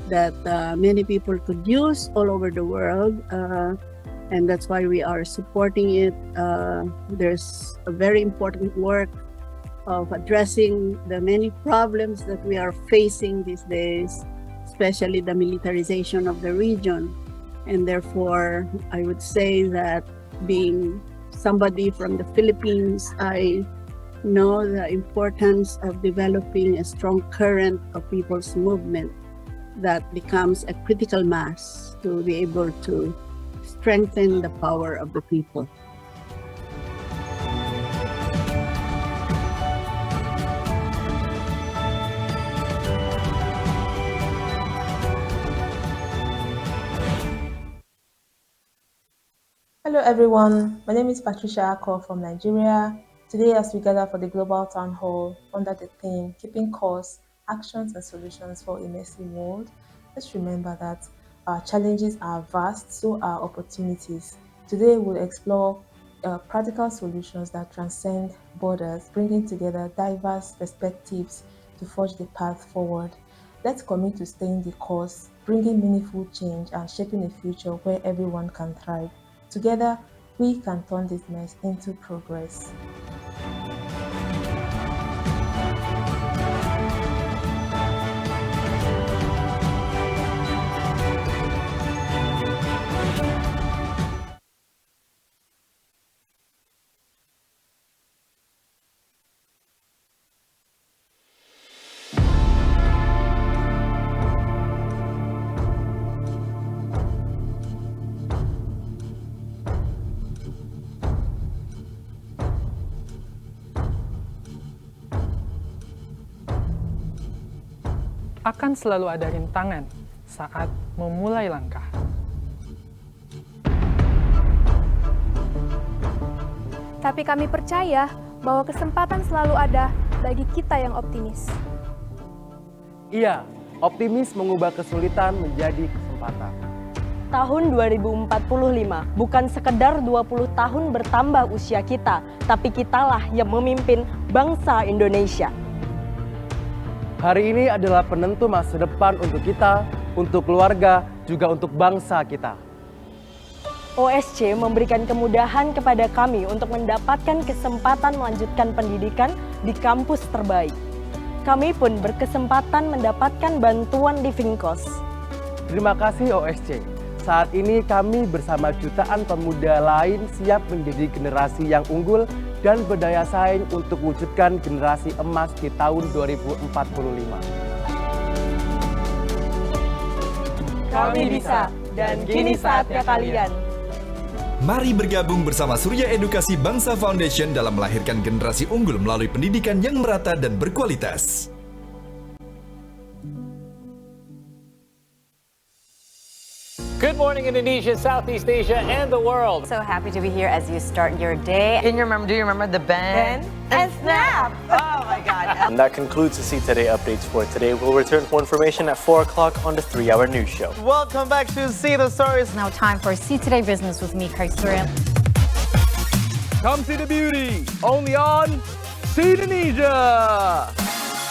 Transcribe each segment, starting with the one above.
that many people could use all over the world. And that's why we are supporting it. There's a very important work of addressing the many problems that we are facing these days, especially the militarization of the region. And therefore, I would say that being somebody from the Philippines, I know the importance of developing a strong current of people's movement that becomes a critical mass to be able to strengthen the power of the people. Hello everyone, my name is Patricia Ako from Nigeria. Today as we gather for the Global Town Hall under the theme Keeping Course, Actions and Solutions for a Messy World, let's remember that our challenges are vast, so are opportunities. Today we'll explore practical solutions that transcend borders, bringing together diverse perspectives to forge the path forward. Let's commit to staying the course, bringing meaningful change and shaping a future where everyone can thrive. Together, we can turn this mess into progress. Akan selalu ada rintangan saat memulai langkah. Tapi kami percaya bahwa kesempatan selalu ada bagi kita yang optimis. Iya, optimis mengubah kesulitan menjadi kesempatan. Tahun 2045 bukan sekedar 20 tahun bertambah usia kita, tapi kitalah yang memimpin bangsa Indonesia. Hari ini adalah penentu masa depan untuk kita, untuk keluarga, juga untuk bangsa kita. OSC memberikan kemudahan kepada kami untuk mendapatkan kesempatan melanjutkan pendidikan di kampus terbaik. Kami pun berkesempatan mendapatkan bantuan living cost. Terima kasih OSC. Saat ini kami bersama jutaan pemuda lain siap menjadi generasi yang unggul dan berdaya saing untuk wujudkan generasi emas di tahun 2045. Kami bisa, dan kini saatnya kalian. Mari bergabung bersama Surya Edukasi Bangsa Foundation dalam melahirkan generasi unggul melalui pendidikan yang merata dan berkualitas. Good morning, Indonesia, Southeast Asia, and the world. So happy to be here as you start your day. Do you remember the band? And snap! Oh my God. And that concludes the See Today updates for today. We'll return with more information at 4 o'clock on the 3-hour news show. Welcome back to See the Stories. Now time for See Today Business with me, Kaisurian. Come see the beauty, only on See Indonesia.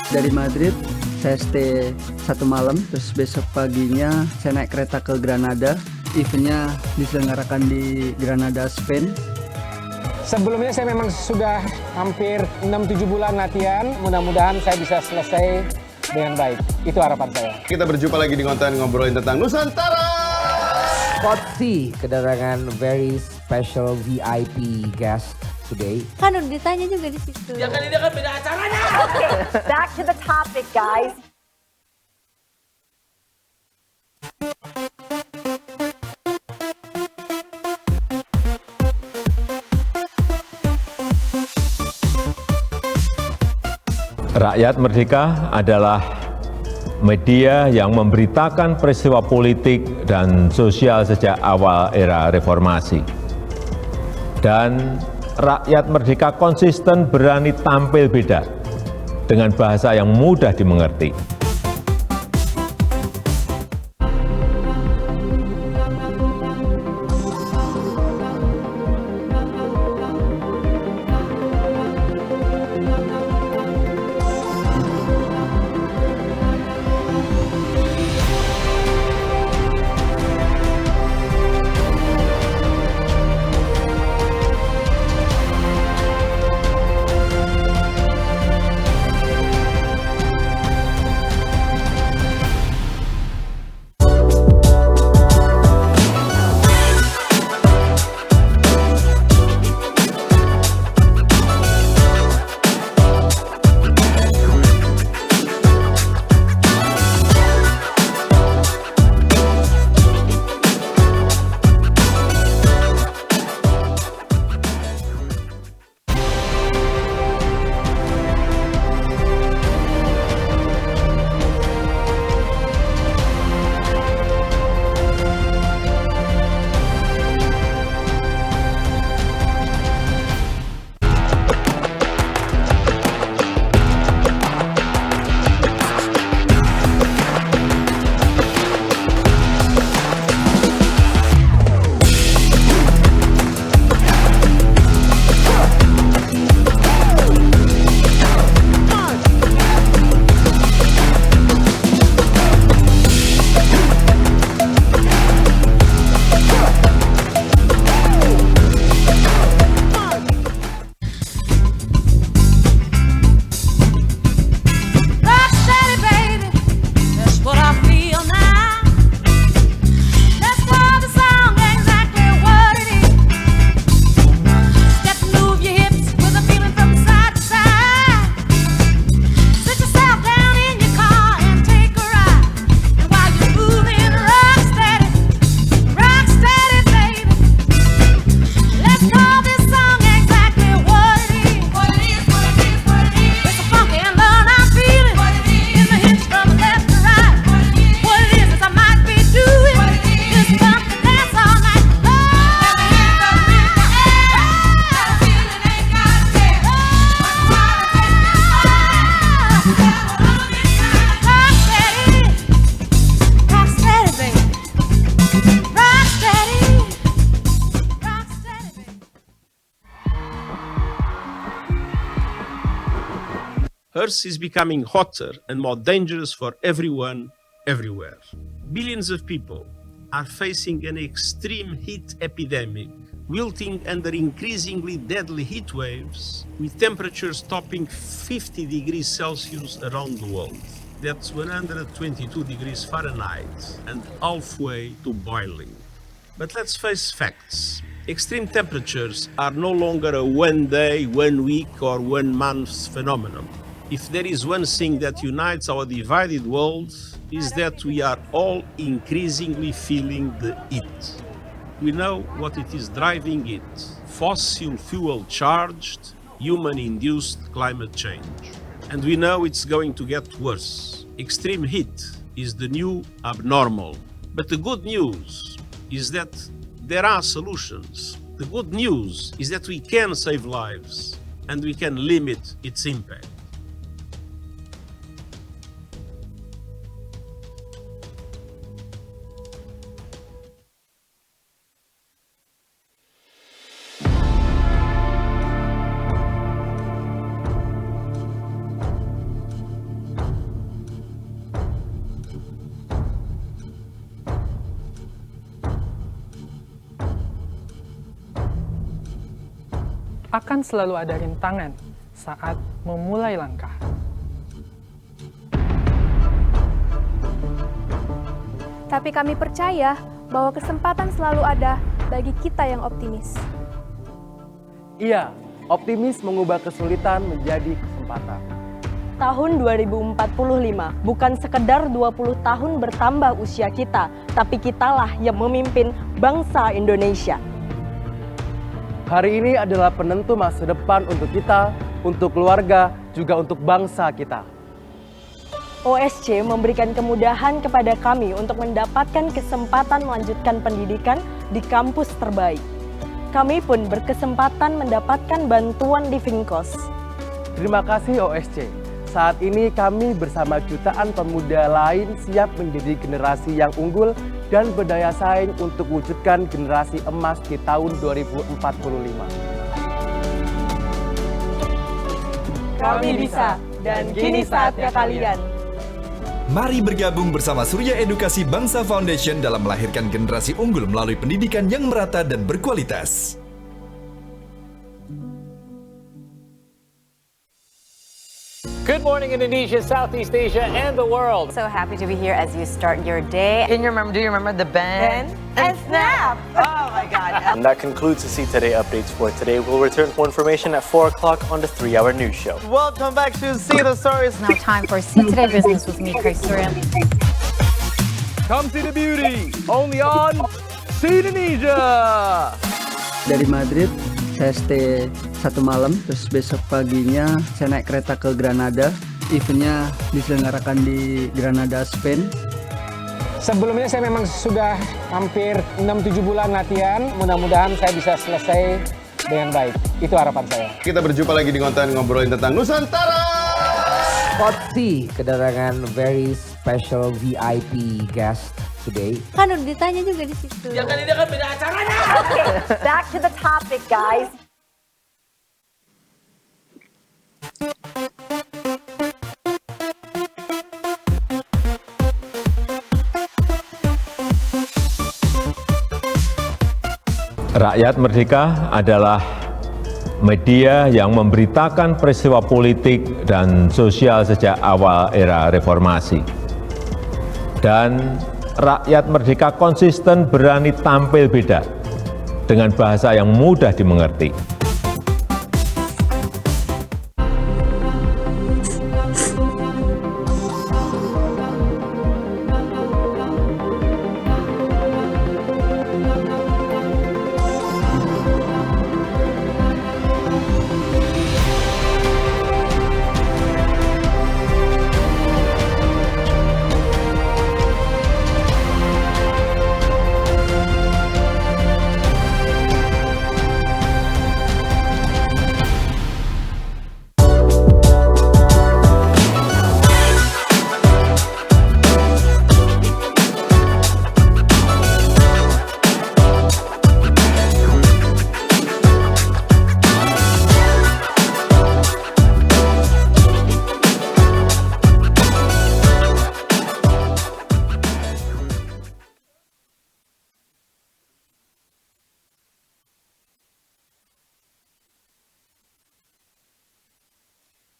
Dari Madrid, saya stay 1 malam, terus besok paginya saya naik kereta ke Granada. Eventnya diselenggarakan di Granada, Spain. Sebelumnya saya memang sudah hampir 6-7 bulan latihan. Mudah-mudahan saya bisa selesai dengan baik. Itu harapan saya. Kita berjumpa lagi di konten ngobrolin tentang Nusantara. Spot C, kedatangan very special VIP guest today. Kan udah ditanya juga di situ. Jangan ini kan beda acaranya. Back to the topic, guys. Rakyat Merdeka adalah media yang memberitakan peristiwa politik dan sosial sejak awal era reformasi. Dan Rakyat Merdeka konsisten berani tampil beda dengan bahasa yang mudah dimengerti. Earth is becoming hotter and more dangerous for everyone, everywhere. Billions of people are facing an extreme heat epidemic, wilting under increasingly deadly heat waves, with temperatures topping 50 degrees Celsius around the world. That's 122 degrees Fahrenheit and halfway to boiling. But let's face facts. Extreme temperatures are no longer a 1 day, 1 week, or 1 month phenomenon. If there is one thing that unites our divided world, is that we are all increasingly feeling the heat. We know what it is driving it: fossil fuel charged, human-induced climate change. And we know it's going to get worse. Extreme heat is the new abnormal. But the good news is that there are solutions. The good news is that we can save lives and we can limit its impact. Akan selalu ada rintangan saat memulai langkah. Tapi kami percaya bahwa kesempatan selalu ada bagi kita yang optimis. Iya, optimis mengubah kesulitan menjadi kesempatan. Tahun 2045 bukan sekedar 20 tahun bertambah usia kita, tapi kitalah yang memimpin bangsa Indonesia. Hari ini adalah penentu masa depan untuk kita, untuk keluarga, juga untuk bangsa kita. OSC memberikan kemudahan kepada kami untuk mendapatkan kesempatan melanjutkan pendidikan di kampus terbaik. Kami pun berkesempatan mendapatkan bantuan living cost. Terima kasih OSC. Saat ini kami bersama jutaan pemuda lain siap menjadi generasi yang unggul dan berdaya saing untuk wujudkan generasi emas di tahun 2045. Kami bisa, dan kini saatnya kalian. Mari bergabung bersama Surya Edukasi Bangsa Foundation dalam melahirkan generasi unggul melalui pendidikan yang merata dan berkualitas. Good morning, Indonesia, Southeast Asia, and the world. So happy to be here as you start your day. Do you remember the bend? And snap! Oh my God. And that concludes the See Today updates for today. We'll return for information at 4 o'clock on the 3-hour news show. Welcome back to See the Stories. Now time for See Today Business with me, Surya. Come see the beauty, only on See Indonesia. Dari Madrid, saya stay 1 malam, terus besok paginya saya naik kereta ke Granada. Eventnya diselenggarakan di Granada, Spain. Sebelumnya saya memang sudah hampir 6-7 bulan latihan. Mudah-mudahan saya bisa selesai dengan baik. Itu harapan saya. Kita berjumpa lagi di konten ngobrolin tentang Nusantara. Spot C kedatangan very special VIP guest today. Kan udah ditanya juga di situ. Ya kan ini kan beda acaranya. Back to the topic, guys. Rakyat Merdeka adalah media yang memberitakan peristiwa politik dan sosial sejak awal era reformasi. Dan Rakyat Merdeka konsisten berani tampil beda dengan bahasa yang mudah dimengerti.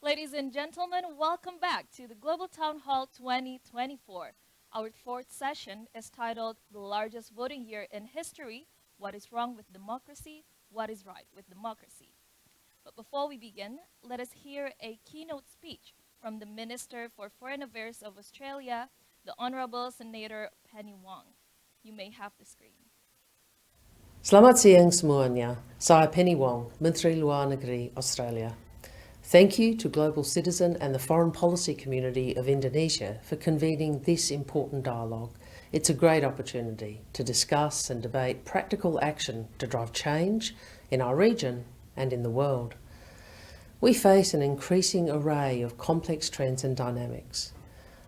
Ladies and gentlemen, welcome back to the Global Town Hall 2024. Our fourth session is titled The Largest Voting Year in History, What is Wrong with Democracy? What is Right with Democracy? But before we begin, let us hear a keynote speech from the Minister for Foreign Affairs of Australia, the Honourable Senator Penny Wong. You may have the screen. Selamat siang semuanya. Saya Penny Wong, Menteri Luar Negeri Australia. Thank you to Global Citizen and the foreign policy community of Indonesia for convening this important dialogue. It's a great opportunity to discuss and debate practical action to drive change in our region and in the world. We face an increasing array of complex trends and dynamics.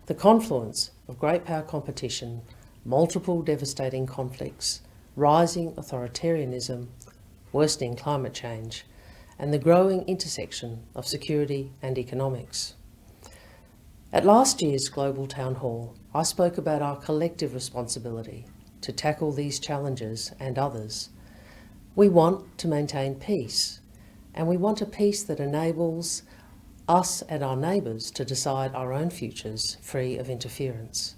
The confluence of great power competition, multiple devastating conflicts, rising authoritarianism, worsening climate change, and the growing intersection of security and economics. At last year's Global Town Hall, I spoke about our collective responsibility to tackle these challenges and others. We want to maintain peace, and we want a peace that enables us and our neighbours to decide our own futures free of interference,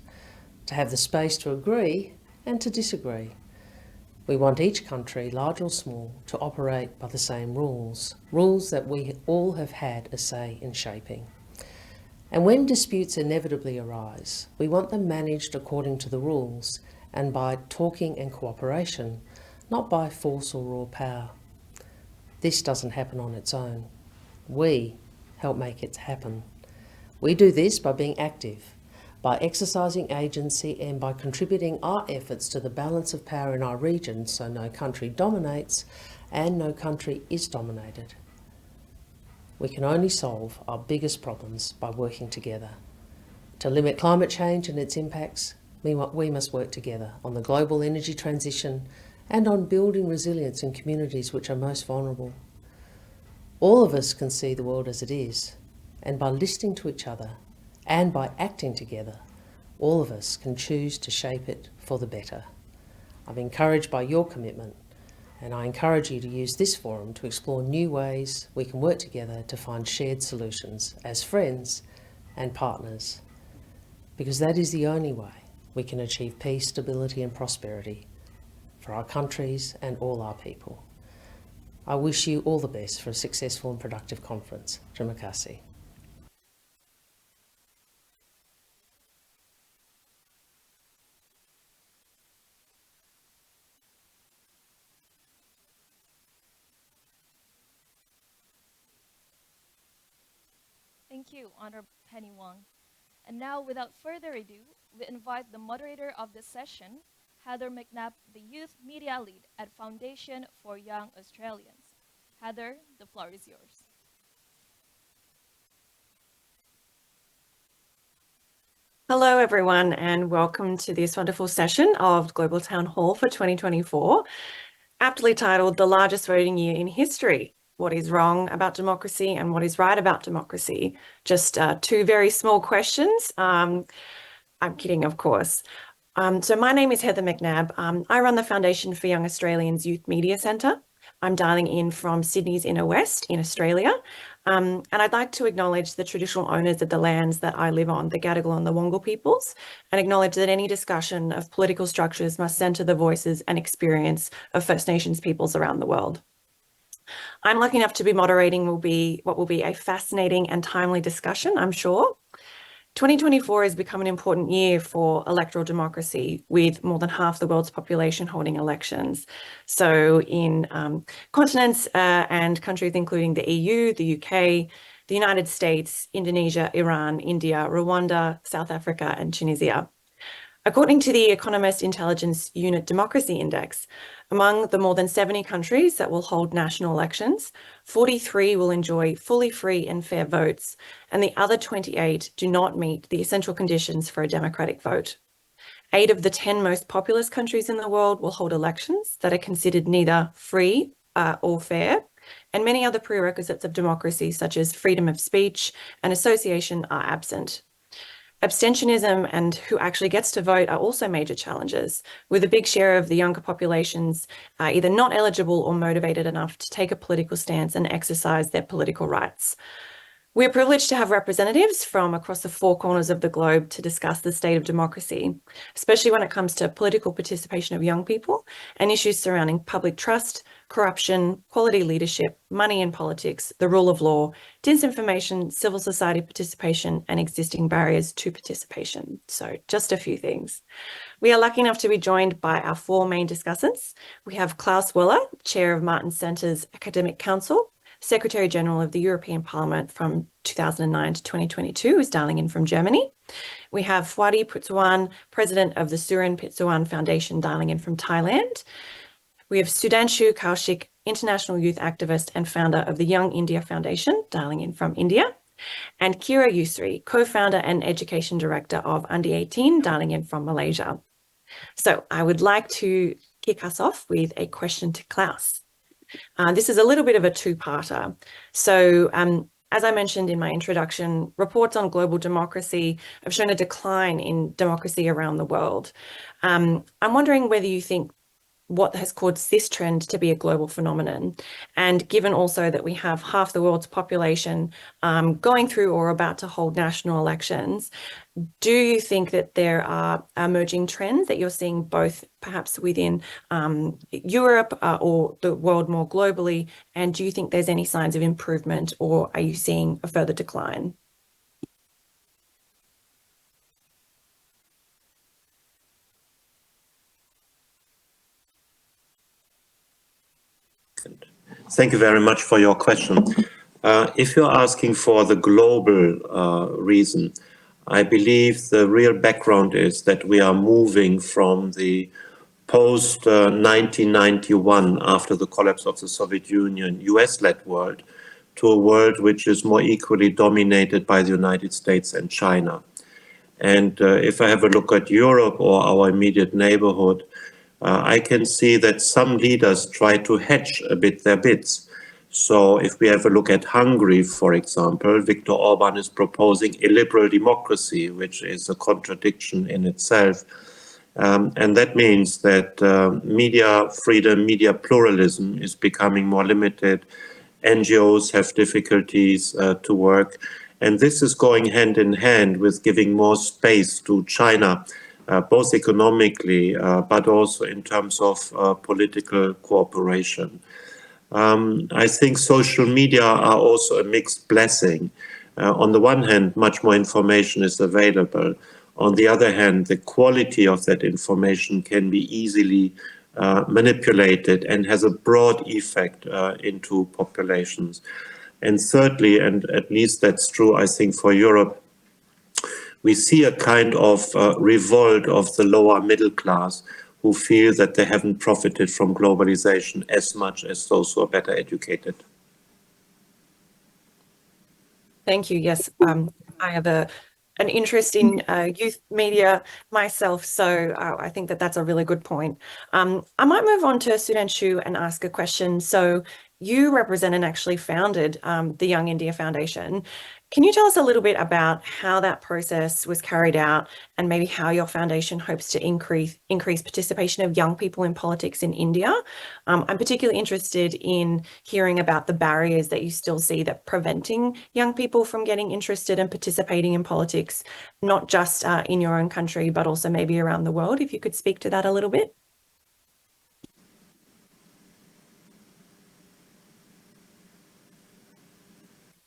to have the space to agree and to disagree. We want each country, large or small, to operate by the same rules that we all have had a say in shaping. And when disputes inevitably arise, we want them managed according to the rules and by talking and cooperation, not by force or raw power. This doesn't happen on its own. We help make it happen. We do this by being active, by exercising agency and by contributing our efforts to the balance of power in our region so no country dominates and no country is dominated. We can only solve our biggest problems by working together. To limit climate change and its impacts, we must work together on the global energy transition and on building resilience in communities which are most vulnerable. All of us can see the world as it is, and by listening to each other and by acting together, all of us can choose to shape it for the better. I'm encouraged by your commitment, and I encourage you to use this forum to explore new ways we can work together to find shared solutions as friends and partners, because that is the only way we can achieve peace, stability and prosperity for our countries and all our people. I wish you all the best for a successful and productive conference. Terima kasih. Thank you, Honourable Penny Wong. And now, without further ado, we invite the moderator of this session, Heather McNabb, the Youth Media Lead at Foundation for Young Australians. Heather, the floor is yours. Hello, everyone, and welcome to this wonderful session of Global Town Hall for 2024, aptly titled The Largest Voting Year in History. What is wrong about democracy and what is right about democracy? Just two very small questions. I'm kidding, of course. So my name is Heather McNabb. I run the Foundation for Young Australians Youth Media Centre. I'm dialing in from Sydney's Inner West in Australia. And I'd like to acknowledge the traditional owners of the lands that I live on, the Gadigal and the Wongal peoples, and acknowledge that any discussion of political structures must centre the voices and experience of First Nations peoples around the world. I'm lucky enough to be moderating what will be a fascinating and timely discussion, I'm sure. 2024 has become an important year for electoral democracy, with more than half the world's population holding elections. So in continents and countries including the EU, the UK, the United States, Indonesia, Iran, India, Rwanda, South Africa, and Tunisia. According to the Economist Intelligence Unit Democracy Index, among the more than 70 countries that will hold national elections, 43 will enjoy fully free and fair votes, and the other 28 do not meet the essential conditions for a democratic vote. 8 of the 10 most populous countries in the world will hold elections that are considered neither free or fair, and many other prerequisites of democracy, such as freedom of speech and association, are absent. Abstentionism and who actually gets to vote are also major challenges, with a big share of the younger populations either not eligible or motivated enough to take a political stance and exercise their political rights. We're privileged to have representatives from across the four corners of the globe to discuss the state of democracy, especially when it comes to political participation of young people and issues surrounding public trust, corruption, quality leadership, money in politics, the rule of law, disinformation, civil society participation, and existing barriers to participation. So just a few things. We are lucky enough to be joined by our four main discussants. We have Klaus Weller, Chair of Martin Center's Academic Council, Secretary General of the European Parliament from 2009 to 2022, who's dialing in from Germany. We have Fwadi Putsuwan, President of the Surin Pitsuwan Foundation, dialing in from Thailand. We have Sudhanshu Kaushik, international youth activist and founder of the Young India Foundation, dialing in from India. And Kira Yusri, co-founder and education director of Under 18, dialing in from Malaysia. So I would like to kick us off with a question to Klaus. This is a little bit of a two-parter. So as I mentioned in my introduction, reports on global democracy have shown a decline in democracy around the world. I'm wondering whether you think what has caused this trend to be a global phenomenon, and given also that we have half the world's population going through or about to hold national elections, do you think that there are emerging trends that you're seeing both perhaps within Europe or the world more globally? And do you think there's any signs of improvement, or are you seeing a further decline? Thank you very much for your question. If you're asking for the global reason, I believe the real background is that we are moving from the post-1991, after the collapse of the Soviet Union, US-led world, to a world which is more equally dominated by the United States and China. And if I have a look at Europe or our immediate neighborhood, I can see that some leaders try to hedge a bit their bets. So if we have a look at Hungary, for example, Viktor Orban is proposing a liberal democracy, which is a contradiction in itself. And that means that media freedom, media pluralism is becoming more limited. NGOs have difficulties to work. And this is going hand in hand with giving more space to China, both economically, but also in terms of political cooperation. I think social media are also a mixed blessing. On the one hand, much more information is available. On the other hand, the quality of that information can be easily manipulated and has a broad effect into populations. And thirdly, and at least that's true, I think, for Europe, we see a kind of revolt of the lower middle class who feel that they haven't profited from globalization as much as those who are better educated. Thank you. Yes, I have an interest in youth media myself, so I think that that's a really good point. I might move on to Sudhanshu and ask a question. So you represent and actually founded the Young India Foundation. Can you tell us a little bit about how that process was carried out, and maybe how your foundation hopes to increase participation of young people in politics in India? I'm particularly interested in hearing about the barriers that you still see that preventing young people from getting interested and participating in politics, not just in your own country, but also maybe around the world. If you could speak to that a little bit.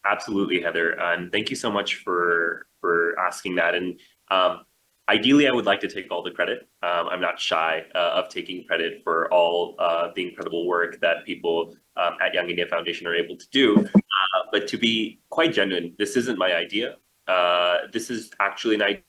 Absolutely, Heather, and thank you so much for asking that. And ideally, I would like to take all the credit. I'm not shy of taking credit for all the incredible work that people at Young India Foundation are able to do. But to be quite genuine, this isn't my idea. This is actually an idea.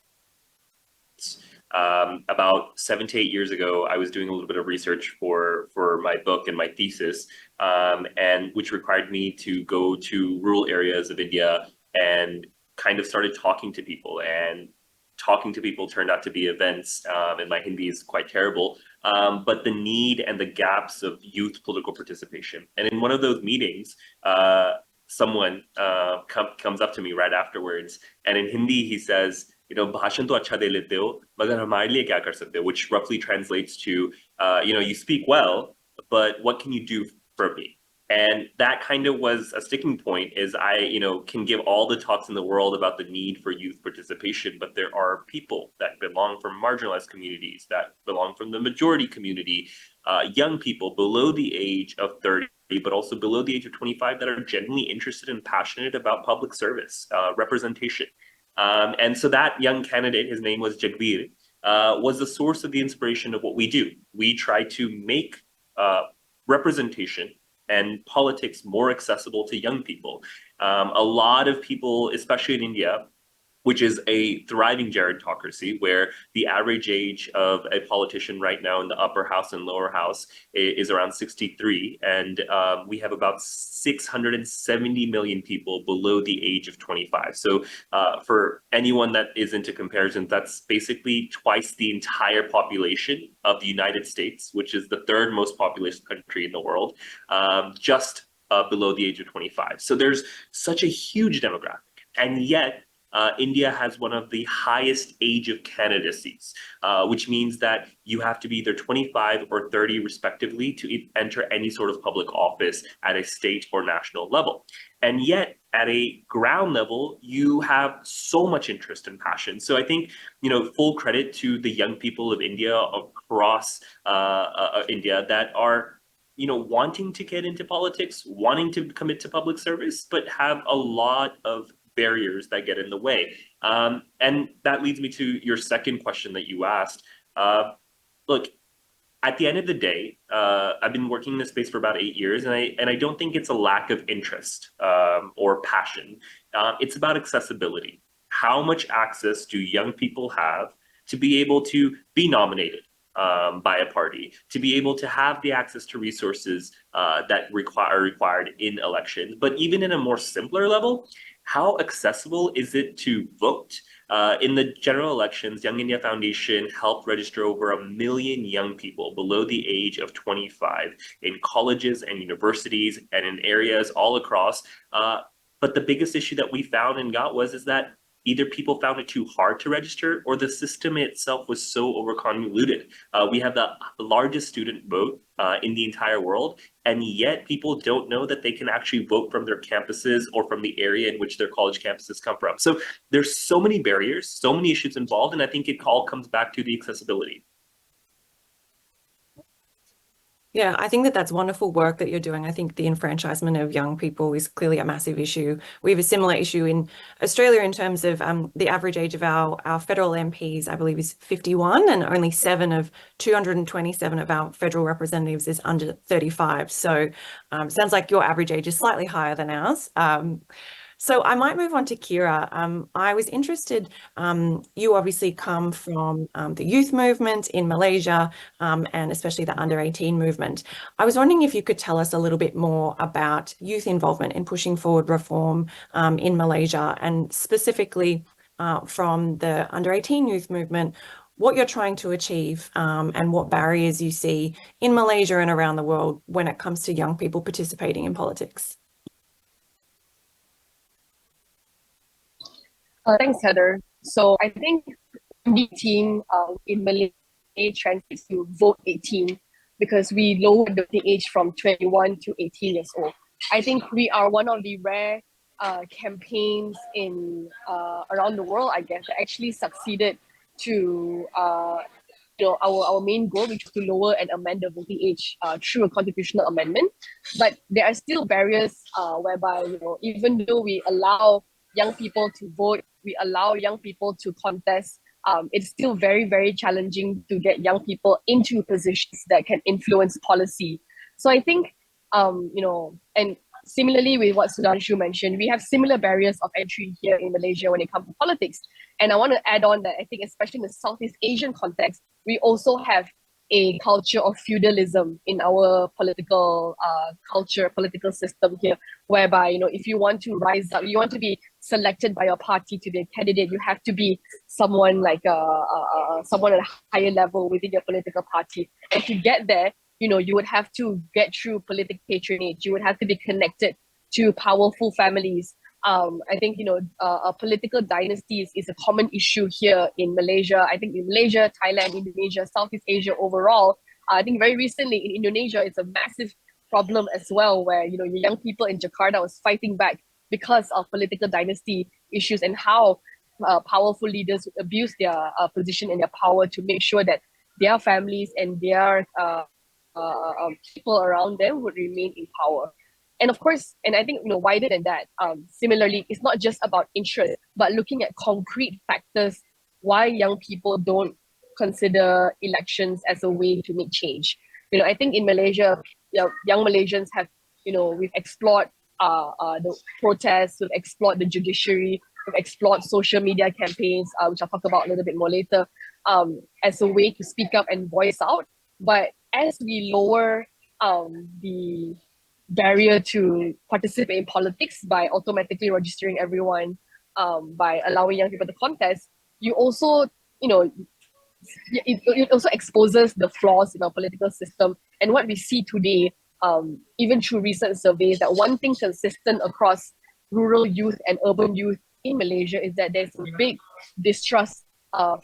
About 7 to 8 years ago, I was doing a little bit of research for my book and my thesis, and which required me to go to rural areas of India and kind of started talking to people. And talking to people turned out to be events, and my Hindi is quite terrible, but the need and the gaps of youth political participation. And in one of those meetings, someone comes up to me right afterwards, and in Hindi he says, भाषण तो अच्छा दे लेते हो, मगर हमारे लिए क्या कर सकते हो? Which roughly translates to, you speak well, but what can you do for me? And that kind of was a sticking point is I, can give all the talks in the world about the need for youth participation, but there are people that belong from marginalized communities, that belong from the majority community, young people below the age of 30, but also below the age of 25 that are genuinely interested and passionate about public service, representation. And so that young candidate, his name was Jagbir, was the source of the inspiration of what we do. We try to make representation and politics more accessible to young people. A lot of people, especially in India, which is a thriving gerontocracy, where the average age of a politician right now in the upper house and lower house is around 63. And we have about 670 million people below the age of 25. So for anyone that is into comparison, that's basically twice the entire population of the United States, which is the third most populous country in the world, just below the age of 25. So there's such a huge demographic. And yet, India has one of the highest age of candidacies, which means that you have to be either 25 or 30 respectively to enter any sort of public office at a state or national level. And yet at a ground level, you have so much interest and passion. So I think, full credit to the young people of India across India that are wanting to get into politics, wanting to commit to public service, but have a lot of barriers that get in the way. And that leads me to your second question that you asked. Look, at the end of the day, I've been working in this space for about 8 years, and I don't think it's a lack of interest or passion. It's about accessibility. How much access do young people have to be able to be nominated by a party, to be able to have the access to resources that are required in elections? But even in a more simpler level, how accessible is it to vote? In the general elections, Young India Foundation helped register over 1 million young people below the age of 25 in colleges and universities and in areas all across. But the biggest issue that we found and got is that either people found it too hard to register or the system itself was so overconvoluted. We have the largest student vote in the entire world, and yet people don't know that they can actually vote from their campuses or from the area in which their college campuses come from. So there's so many barriers, so many issues involved, and I think it all comes back to the accessibility. Yeah, I think that that's wonderful work that you're doing. I think the enfranchisement of young people is clearly a massive issue. We have a similar issue in Australia in terms of the average age of our federal MPs, I believe, is 51, and only 7 of 227 of our federal representatives is under 35. So sounds like your average age is slightly higher than ours. So I might move on to Kira. I was interested, you obviously come from the youth movement in Malaysia and especially the under 18 movement. I was wondering if you could tell us a little bit more about youth involvement in pushing forward reform in Malaysia, and specifically from the under 18 youth movement, what you're trying to achieve and what barriers you see in Malaysia and around the world when it comes to young people participating in politics. Thanks, Heather. So I think MD team in Malay translates to vote 18 because we lowered the age from 21 to 18 years old. I think we are one of the rare campaigns in around the world, I guess, that actually succeeded to our main goal, which was to lower and amend the voting age through a constitutional amendment. But there are still barriers whereby even though we allow young people to vote, we allow young people to contest, it's still very, very challenging to get young people into positions that can influence policy. So I think, and similarly with what Sudhanshu mentioned, we have similar barriers of entry here in Malaysia when it comes to politics. And I want to add on that I think especially in the Southeast Asian context, we also have a culture of feudalism in our political culture, political system here, whereby, if you want to rise up, you want to be selected by your party to be a candidate, you have to be someone like someone at a higher level within your political party. And to get there, you would have to get through political patronage. You would have to be connected to powerful families. I think, political dynasties is a common issue here in Malaysia. I think in Malaysia, Thailand, Indonesia, Southeast Asia overall, I think very recently in Indonesia, it's a massive problem as well, where young people in Jakarta was fighting back because of political dynasty issues and how powerful leaders abuse their position and their power to make sure that their families and their people around them would remain in power. And of course, and I think wider than that, similarly, it's not just about interest, but looking at concrete factors why young people don't consider elections as a way to make change. I think in Malaysia, young Malaysians have, we've explored the protests, we've explored the judiciary, we've explored social media campaigns, which I'll talk about a little bit more later, as a way to speak up and voice out. But as we lower the barrier to participate in politics by automatically registering everyone, by allowing young people to contest, you also, it also exposes the flaws in our political system. And what we see today, even through recent surveys, that one thing consistent across rural youth and urban youth in Malaysia is that there's a big distrust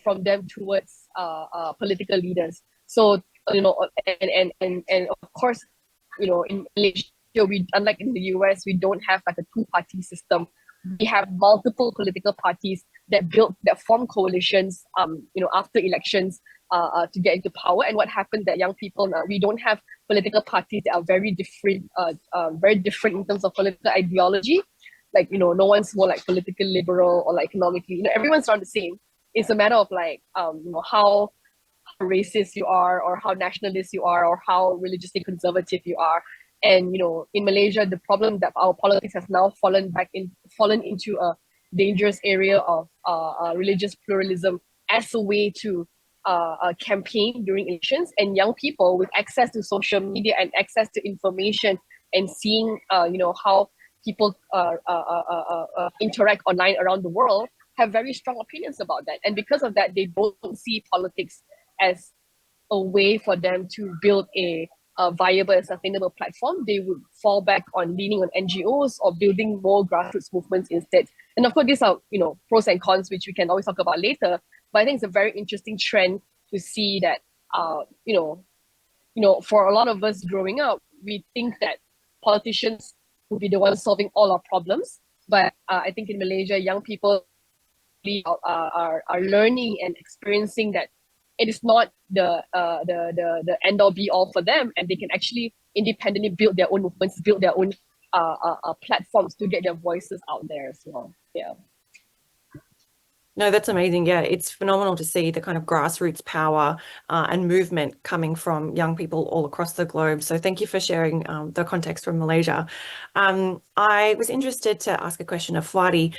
from them towards political leaders. So, and of course, in Malaysia, we, unlike in the US, we don't have like a two-party system. We have multiple political parties that form coalitions, after elections, to get into power. And what happened that young people now, we don't have political parties that are very different in terms of political ideology. Like, no one's more like political liberal or like economically, everyone's around the same. It's a matter of like, how racist you are, or how nationalist you are, or how religiously conservative you are. And in Malaysia, the problem that our politics has now fallen into a dangerous area of religious pluralism as a way to campaign during elections. And young people with access to social media and access to information and seeing how people interact online around the world have very strong opinions about that. And because of that, they don't see politics as a way for them to build a viable and sustainable platform. They would fall back on leaning on NGOs or building more grassroots movements instead. And of course, these are pros and cons, which we can always talk about later. But I think it's a very interesting trend to see that for a lot of us growing up, we think that politicians will be the ones solving all our problems. But I think in Malaysia, young people are learning and experiencing that it is not the end all be all for them, and they can actually independently build their own movements, build their own platforms to get their voices out there as well. Yeah. No, that's amazing. Yeah, it's phenomenal to see the kind of grassroots power and movement coming from young people all across the globe. So thank you for sharing the context from Malaysia. I was interested to ask a question of Fuadi,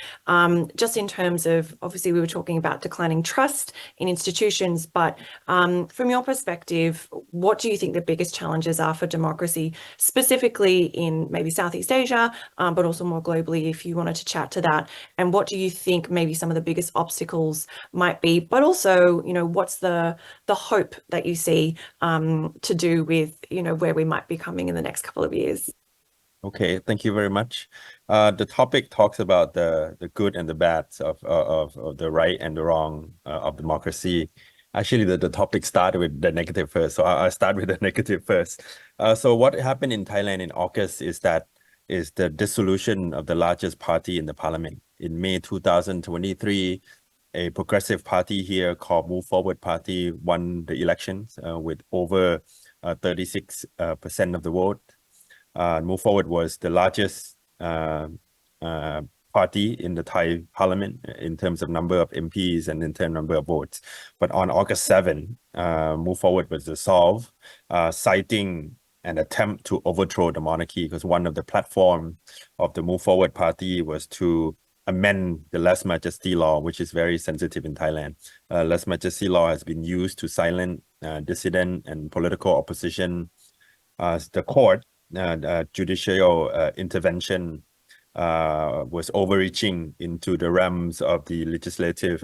just in terms of, obviously we were talking about declining trust in institutions, but from your perspective, what do you think the biggest challenges are for democracy, specifically in maybe Southeast Asia, but also more globally, if you wanted to chat to that? And what do you think maybe some of the biggest obstacles might be, but also, what's the hope that you see to do with, where we might be coming in the next couple of years? Okay, thank you very much. The topic talks about the good and the bad of the right and the wrong of democracy. Actually, the topic started with the negative first, so I'll start with the negative first. So what happened in Thailand in August is the dissolution of the largest party in the parliament. In May 2023, a progressive party here called Move Forward Party won the elections with over 36% of the vote. Move Forward was the largest party in the Thai parliament in terms of number of MPs and in terms of number of votes. But on August 7, Move Forward was dissolved, citing an attempt to overthrow the monarchy, because one of the platform of the Move Forward Party was to amend the Lèse Majesty law, which is very sensitive in Thailand. Lèse Majesty law has been used to silence dissident and political opposition. The court, judicial intervention was overreaching into the realms of the legislative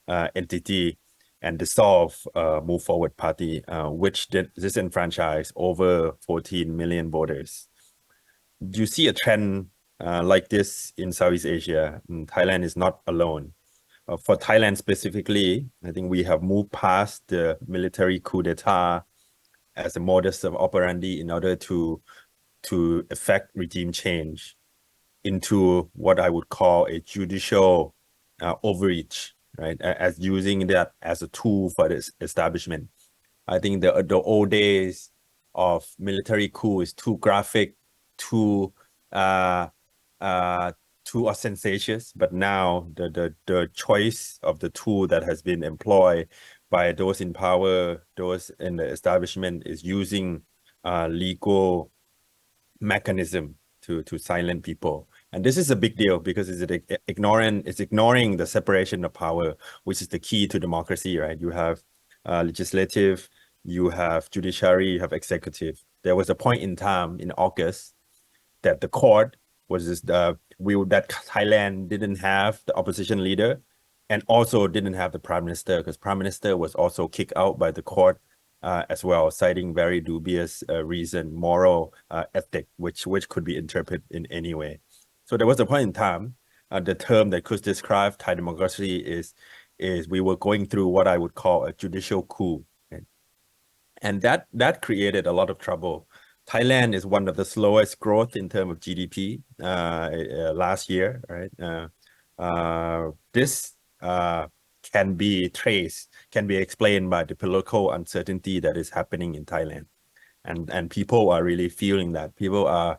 entity and dissolve Move Forward Party, which did disenfranchise over 14 million voters. Do you see a trend like this in Southeast Asia? And Thailand is not alone. For Thailand specifically, I think we have moved past the military coup d'etat as a modus of operandi in order to effect regime change into what I would call a judicial overreach, right? As using that as a tool for this establishment. I think the old days of military coup is too graphic, too ostentatious, but now the choice of the tool that has been employed by those in power, those in the establishment, is using legal mechanism to silence people. And this is a big deal because it's ignoring the separation of power, which is the key to democracy, right? You have legislative, you have judiciary, you have executive. There was a point in time in August that the court was that Thailand didn't have the opposition leader and also didn't have the prime minister, because prime minister was also kicked out by the court as well, citing very dubious reason, moral ethic, which could be interpreted in any way. So there was a point in time, the term that could describe Thai democracy is we were going through what I would call a judicial coup. Right? And that created a lot of trouble. Thailand is one of the slowest growth in terms of GDP last year, right? This can be explained by the political uncertainty that is happening in Thailand. And people are really feeling that. People are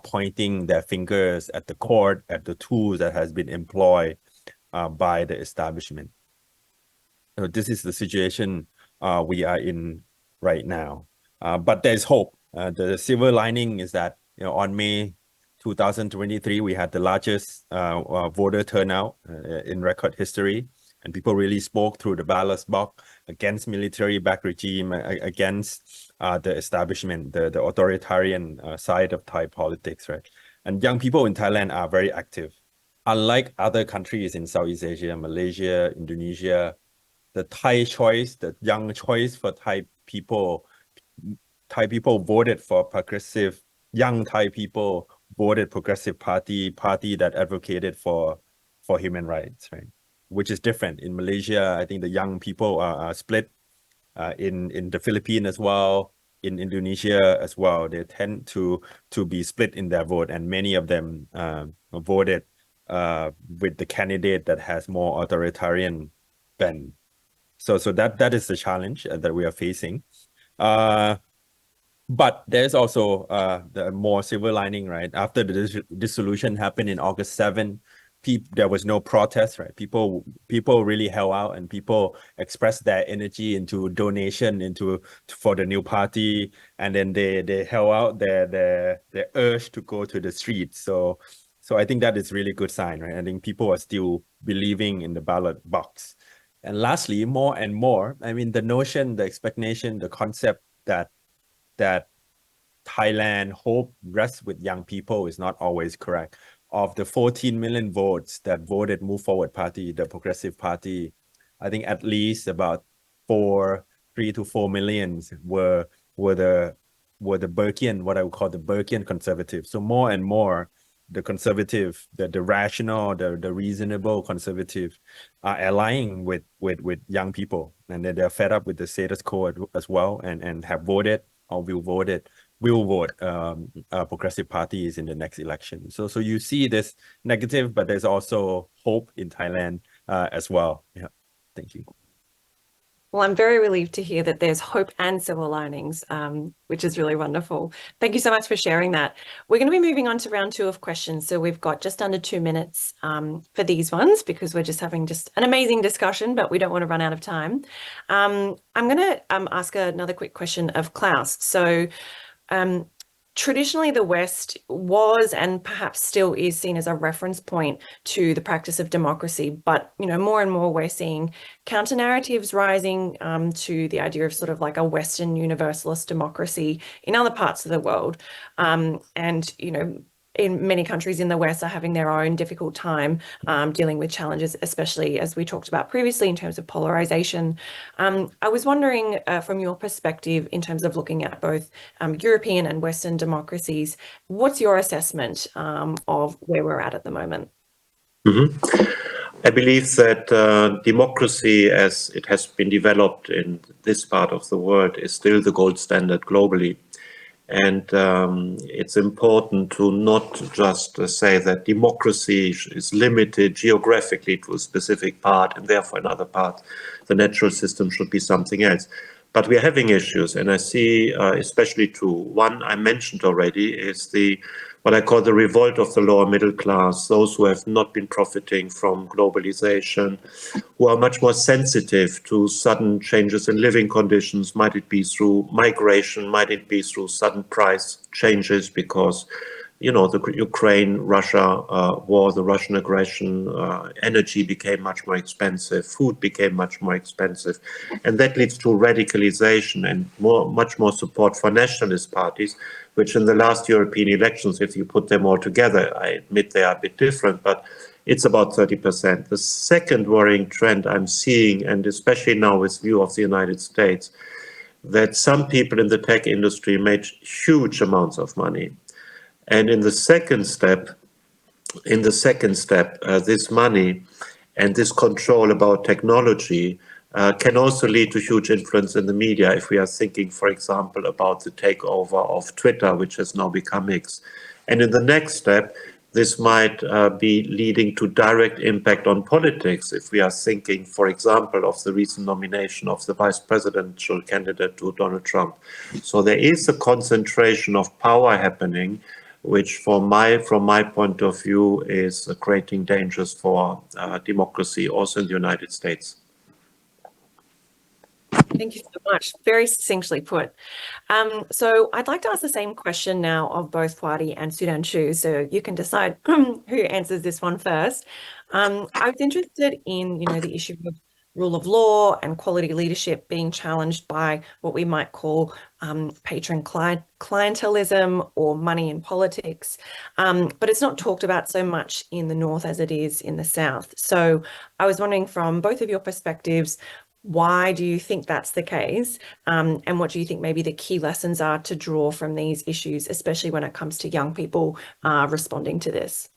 pointing their fingers at the court, at the tools that has been employed by the establishment. So this is the situation we are in right now. But there's hope. The silver lining is that on May 2023, we had the largest voter turnout in record history. And people really spoke through the ballot box against military-backed regime, against the establishment, the authoritarian side of Thai politics, right? And young people in Thailand are very active. Unlike other countries in Southeast Asia, Malaysia, Indonesia, the Thai choice, the young choice for Thai people voted for progressive, young Thai people voted progressive party that advocated for human rights, right? Which is different. In Malaysia, I think the young people are split. In the Philippines as well, in Indonesia as well, they tend to be split in their vote, and many of them voted with the candidate that has more authoritarian bent. So that is the challenge that we are facing. But there's also the more silver lining, right? After the dissolution happened in August 7, there was no protest, right? People really held out, and people expressed their energy into donation for the new party, and then they held out their urge to go to the streets. So I think that is really good sign, right? I think people are still believing in the ballot box. And lastly, more and more, I mean, the notion, the expectation, the concept that Thailand hope rests with young people is not always correct. Of the 14 million votes that voted Move Forward Party, the Progressive Party, I think at least about 3 to 4 million were the Burkean, what I would call the Burkean conservative. So more and more, the conservative, the rational, the reasonable conservative are aligning with young people, and they're fed up with the status quo as well, and have voted or will vote progressive parties in the next election. So you see this negative, but there's also hope in Thailand as well. Yeah, thank you. Well, I'm very relieved to hear that there's hope and silver linings, which is really wonderful. Thank you so much for sharing that. We're going to be moving on to round 2 of questions. So we've got just under 2 minutes for these ones, because we're just having an amazing discussion, but we don't want to run out of time. I'm going to ask another quick question of Klaus. So traditionally, the West was and perhaps still is seen as a reference point to the practice of democracy. But, more and more we're seeing counter narratives rising to the idea of sort of like a Western universalist democracy in other parts of the world. In many countries in the West are having their own difficult time dealing with challenges, especially as we talked about previously in terms of polarization. I was wondering from your perspective, in terms of looking at both European and Western democracies, what's your assessment of where we're at the moment? Mm-hmm. I believe that democracy, as it has been developed in this part of the world, is still the gold standard globally. And it's important to not just say that democracy is limited geographically to a specific part, and therefore in other parts the natural system should be something else. But we're having issues, and I see especially two. One I mentioned already is what I call the revolt of the lower middle class, those who have not been profiting from globalization, who are much more sensitive to sudden changes in living conditions. Might it be through migration? Might it be through sudden price changes because, the Ukraine-Russia war, the Russian aggression, energy became much more expensive, food became much more expensive, and that leads to radicalization and much more support for nationalist parties, which in the last European elections, if you put them all together, I admit they are a bit different, but it's about 30%. The second worrying trend I'm seeing, and especially now with view of the United States, that some people in the tech industry made huge amounts of money. And in the second step, this money and this control about technology can also lead to huge influence in the media if we are thinking, for example, about the takeover of Twitter, which has now become X. And in the next step, this might be leading to direct impact on politics if we are thinking, for example, of the recent nomination of the vice presidential candidate to Donald Trump. So there is a concentration of power happening, which from my point of view is creating dangers for democracy also in the United States. Thank you so much. Very succinctly put. So I'd like to ask the same question now of both Fuadi and Sudhanshu, so you can decide who answers this one first. I was interested in, the issue of rule of law and quality leadership being challenged by what we might call patron clientelism or money in politics. But it's not talked about so much in the North as it is in the South. So I was wondering from both of your perspectives, why do you think that's the case? And what do you think maybe the key lessons are to draw from these issues, especially when it comes to young people responding to this?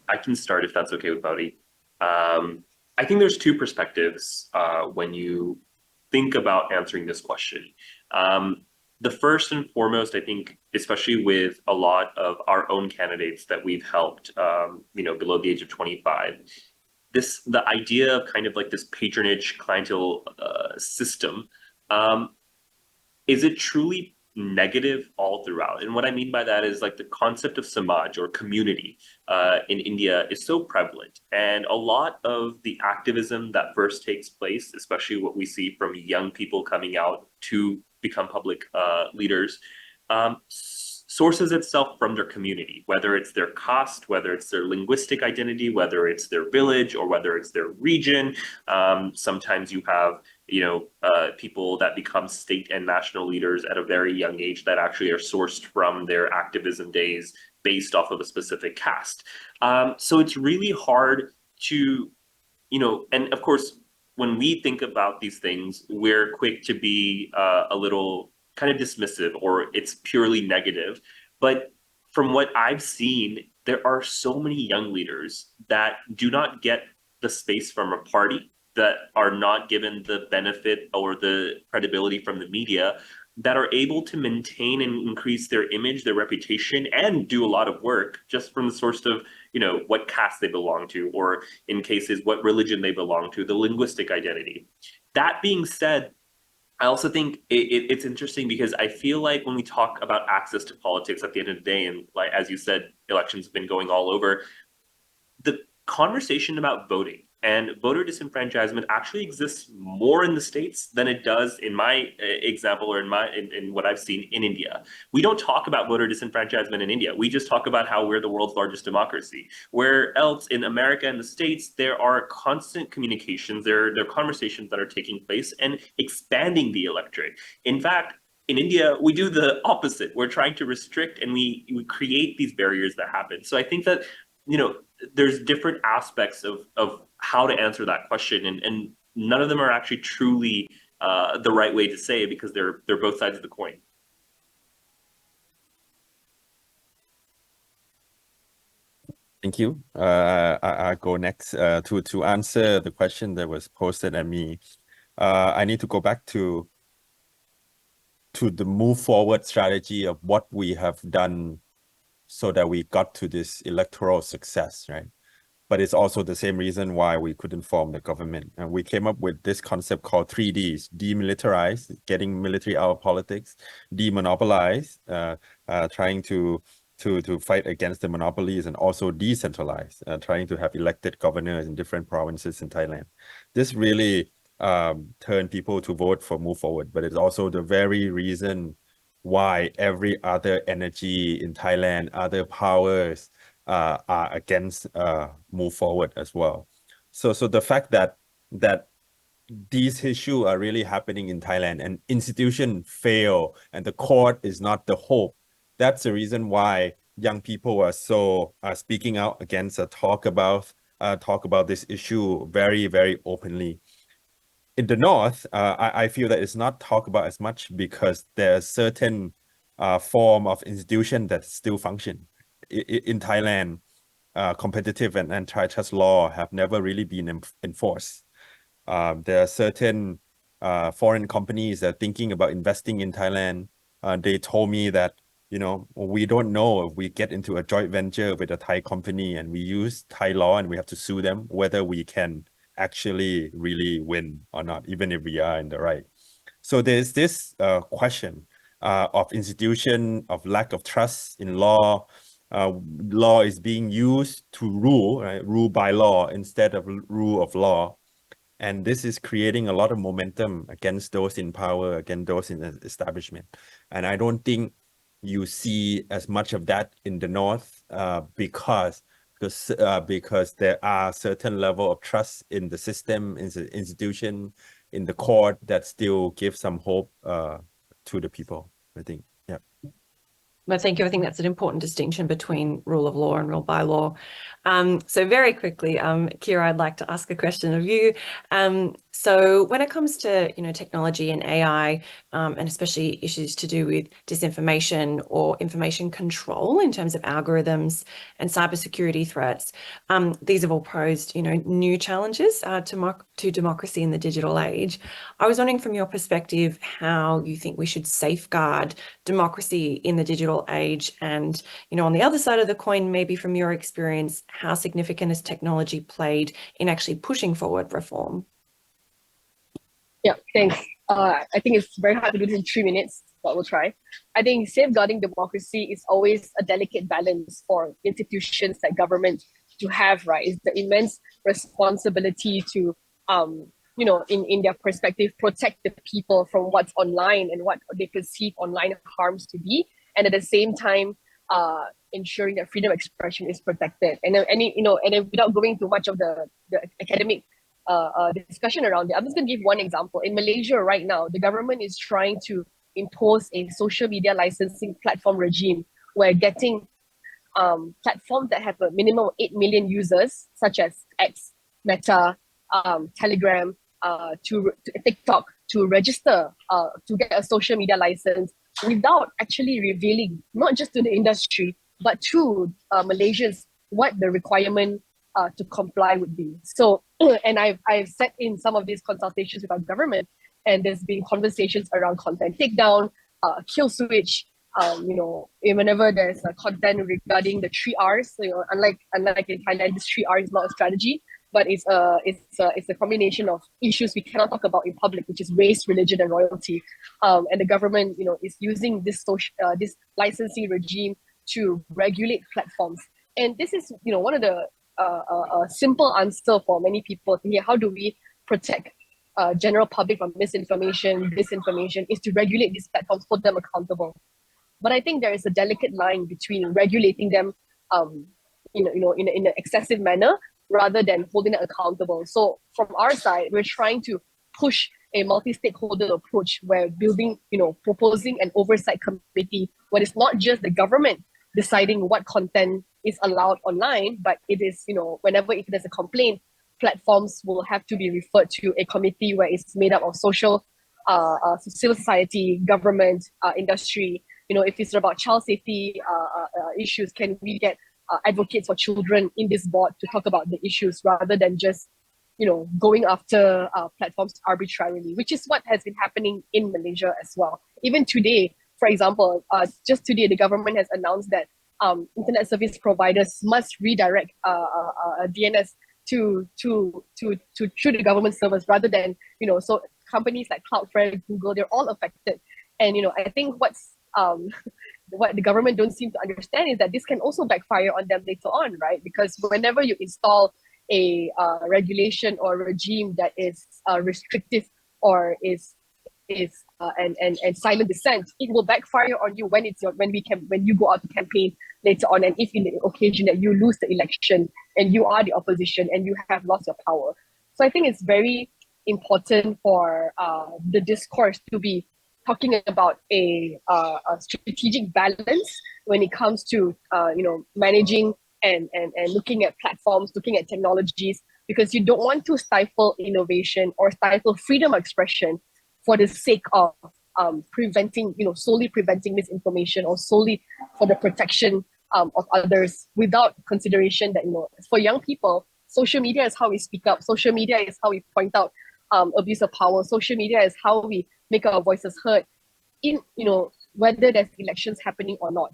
I can start if that's okay with Bodhi. I think there's two perspectives when you think about answering this question. The first and foremost, I think, especially with a lot of our own candidates that we've helped, below the age of 25, the idea of kind of like this patronage clientele system, is it truly negative all throughout? And what I mean by that is like the concept of samaj or community in India is so prevalent. And a lot of the activism that first takes place, especially what we see from young people coming out to become public leaders, sources itself from their community, whether it's their caste, whether it's their linguistic identity, whether it's their village, or whether it's their region. Sometimes you have, people that become state and national leaders at a very young age that actually are sourced from their activism days based off of a specific caste. So it's really hard to, and of course, when we think about these things, we're quick to be a little kind of dismissive, or it's purely negative. But from what I've seen, there are so many young leaders that do not get the space from a party, that are not given the benefit or the credibility from the media, that are able to maintain and increase their image, their reputation, and do a lot of work just from the source of, what caste they belong to, or in cases, what religion they belong to, the linguistic identity. That being said, I also think it's interesting because I feel like when we talk about access to politics at the end of the day, and like, as you said, elections have been going all over, the conversation about voting and voter disenfranchisement actually exists more in the States than it does in my example, or in what I've seen in India. We don't talk about voter disenfranchisement in India. We just talk about how we're the world's largest democracy. Where else in America and the States, there are constant communications, there are conversations that are taking place and expanding the electorate. In fact, in India, we do the opposite. We're trying to restrict, and we create these barriers that happen. So I think that, there's different aspects of how to answer that question, and none of them are actually truly the right way to say it, because they're both sides of the coin. Thank you. I go next to answer the question that was posted at me. I need to go back to the move forward strategy of what we have done so that we got to this electoral success, right? But it's also the same reason why we couldn't form the government. And we came up with this concept called 3Ds: demilitarize, getting military out of politics; demonopolize, trying to fight against the monopolies; and also decentralize, trying to have elected governors in different provinces in Thailand. This really turned people to vote for Move Forward, but it's also the very reason why every other energy in Thailand, other powers, are against Move Forward as well. So the fact that these issues are really happening in Thailand and institutions fail and the court is not the hope, that's the reason why young people are speaking out against talk about this issue very, very openly. In the North, I feel that it's not talked about as much because there's certain form of institution that still function. In Thailand, competitive and antitrust law have never really been enforced. There are certain foreign companies that are thinking about investing in Thailand. They told me that, we don't know if we get into a joint venture with a Thai company and we use Thai law and we have to sue them, whether we can actually really win or not, even if we are in the right. So there's this question of institution, of lack of trust in law. Law is being used to rule, right? Rule by law instead of rule of law. And this is creating a lot of momentum against those in power, against those in the establishment. And I don't think you see as much of that in the North because there are certain level of trust in the system, in the institution, in the court that still give some hope to the people, I think. Yeah. Well, thank you. I think that's an important distinction between rule of law and rule by law. So very quickly, Kira, I'd like to ask a question of you. So when it comes to technology and AI, and especially issues to do with disinformation or information control in terms of algorithms and cybersecurity threats, these have all posed new challenges to democracy in the digital age. I was wondering from your perspective how you think we should safeguard democracy in the digital age, and on the other side of the coin, maybe from your experience, how significant has technology played in actually pushing forward reform? Yeah, thanks. I think it's very hard to do this in 3 minutes, but we'll try. I think safeguarding democracy is always a delicate balance for institutions like government to have, right? It's the immense responsibility to, in their perspective, protect the people from what's online and what they perceive online harms to be, and at the same time, ensuring that freedom of expression is protected. And then without going too much of the academic discussion around it, I'm just going to give one example. In Malaysia right now, the government is trying to impose a social media licensing platform regime where getting platforms that have a minimum of 8 million users, such as X, Meta, Telegram, to TikTok, to register to get a social media license without actually revealing, not just to the industry, but to Malaysians what the requirement to comply would be. So, and I've sat in some of these consultations with our government, and there's been conversations around content takedown, kill switch. Whenever there's a content regarding the 3Rs, unlike in Thailand, this 3R is not a strategy, but it's a combination of issues we cannot talk about in public, which is race, religion, and royalty. And the government, is using this this licensing regime to regulate platforms. And this is, one of the simple answer for many people to hear. How do we protect general public from misinformation, disinformation? Is to regulate these platforms, hold them accountable. But I think there is a delicate line between regulating them, in an excessive manner, rather than holding them accountable. So from our side, we're trying to push a multi-stakeholder approach where proposing an oversight committee where it's not just the government deciding what content is allowed online, but it is, whenever if there's a complaint, platforms will have to be referred to a committee where it's made up of civil society, government, industry. If it's about child safety issues, can we get advocates for children in this board to talk about the issues rather than just, going after platforms arbitrarily, which is what has been happening in Malaysia as well. Even today, for example, just today, the government has announced that internet service providers must redirect DNS to through the government servers rather than, so companies like Cloudflare, Google, they're all affected. And I think what the government don't seem to understand is that this can also backfire on them later on, right? Because whenever you install a regulation or regime that is restrictive or is and silent dissent, it will backfire on you when you go out to campaign later on, and if in the occasion that you lose the election and you are the opposition and you have lost your power. So I think it's very important for the discourse to be talking about a strategic balance when it comes to managing and looking at platforms, looking at technologies, because you don't want to stifle innovation or stifle freedom of expression for the sake of solely preventing misinformation or solely for the protection of others without consideration that, for young people, social media is how we speak up. Social media is how we point out abuse of power. Social media is how we make our voices heard in, whether there's elections happening or not.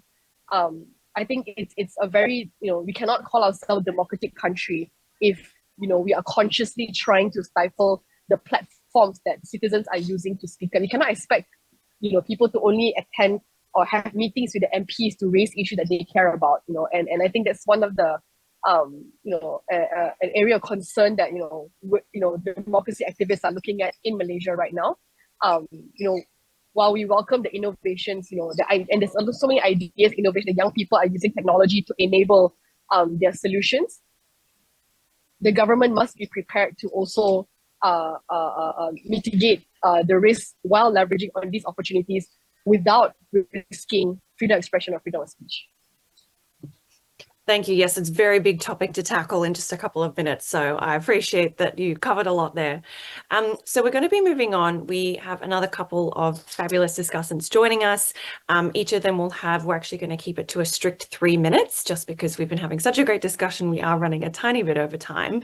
I think it's a very, we cannot call ourselves a democratic country if, we are consciously trying to stifle the platforms that citizens are using to speak. And we cannot expect, people to only attend or have meetings with the MPs to raise issues that they care about, and I think that's one of the, an area of concern that, democracy activists are looking at in Malaysia right now. While we welcome the innovations, and there's also so many ideas, innovation, that young people are using technology to enable their solutions, the government must be prepared to also mitigate the risk while leveraging on these opportunities without risking freedom of expression or freedom of speech. Thank you. Yes, it's a very big topic to tackle in just a couple of minutes. So I appreciate that you covered a lot there. So we're going to be moving on. We have another couple of fabulous discussants joining us. Each of them we're actually going to keep it to a strict 3 minutes, just because we've been having such a great discussion. We are running a tiny bit over time.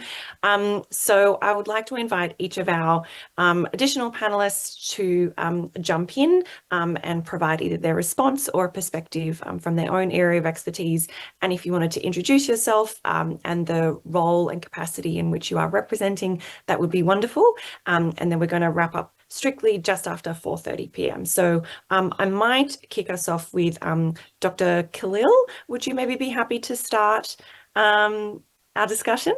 So I would like to invite each of our additional panelists to jump in and provide either their response or perspective from their own area of expertise. And if you wanted to introduce yourself and the role and capacity in which you are representing, that would be wonderful. And then we're going to wrap up strictly just after 4:30 p.m. So I might kick us off with Dr. Khalil. Would you maybe be happy to start our discussion?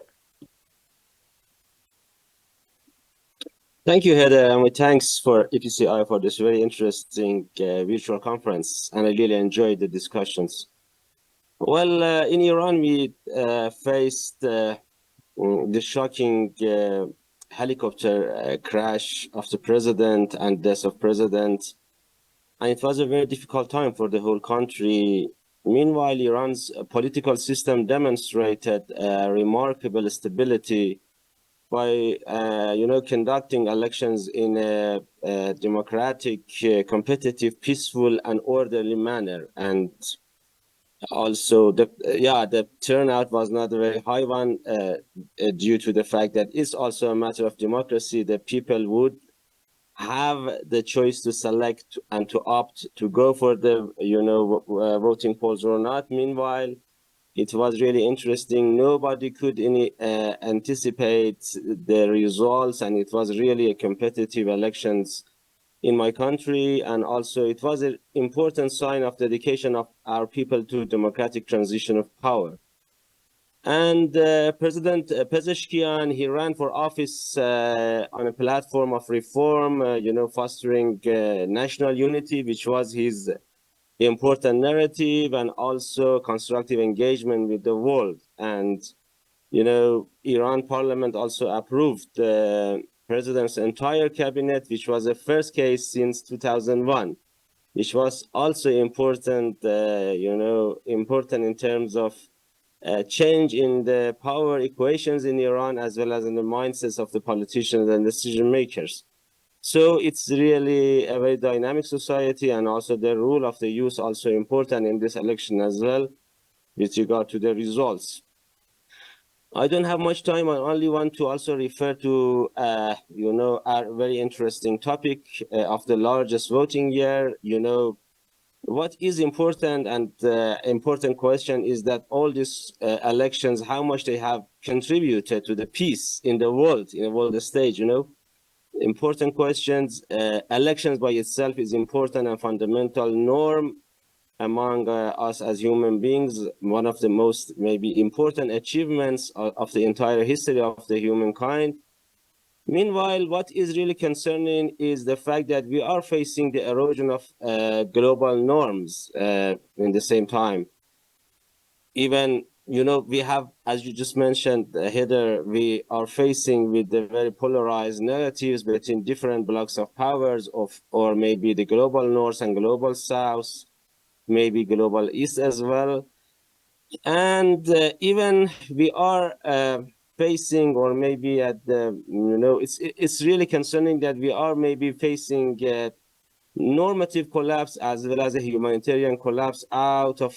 Thank you, Heather, and thanks for EPCI for this very interesting virtual conference, and I really enjoyed the discussions. Well, in Iran, we faced the shocking helicopter crash of the president and death of president, and it was a very difficult time for the whole country. Meanwhile, Iran's political system demonstrated remarkable stability by, conducting elections in a democratic, competitive, peaceful, and orderly manner. And also, the turnout was not a very high one due to the fact that it's also a matter of democracy. The people would have the choice to select and to opt to go for the, voting polls or not. Meanwhile, it was really interesting. Nobody could anticipate the results, and it was really a competitive elections in my country. And also it was an important sign of dedication of our people to democratic transition of power. And President Pezeshkian, he ran for office on a platform of reform, fostering national unity, which was his important narrative, and also constructive engagement with the world. And, Iran parliament also approved the president's entire cabinet, which was the first case since 2001, which was also important, important in terms of change in the power equations in Iran, as well as in the mindsets of the politicians and decision makers. So it's really a very dynamic society, and also the role of the youth also important in this election as well. with regard to the results. I don't have much time. I only want to also refer to, our very interesting topic of the largest voting year. What is important, and important question is that all these elections, how much they have contributed to the peace in the world stage. Important questions. Elections by itself is important and fundamental norm among us as human beings, one of the most maybe important achievements of the entire history of the humankind. Meanwhile, what is really concerning is the fact that we are facing the erosion of global norms in the same time. Even, we have, as you just mentioned, Heather, we are facing with the very polarized narratives between different blocks of powers or maybe the global north and global south, maybe global east as well. And even we are facing, or maybe at the, it's really concerning that we are maybe facing normative collapse as well as a humanitarian collapse out of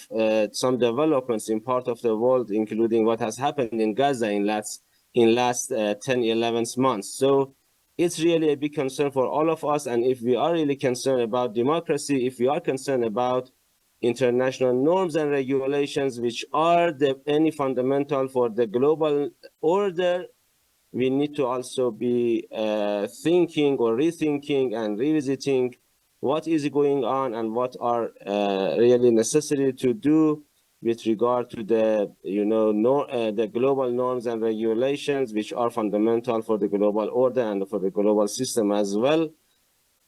some developments in part of the world, including what has happened in Gaza in last 10, 11 months. So it's really a big concern for all of us. And if we are really concerned about democracy, if we are concerned about international norms and regulations, which are any fundamental for the global order, we need to also be thinking or rethinking and revisiting what is going on and what are really necessary to do with regard to the the global norms and regulations, which are fundamental for the global order and for the global system as well.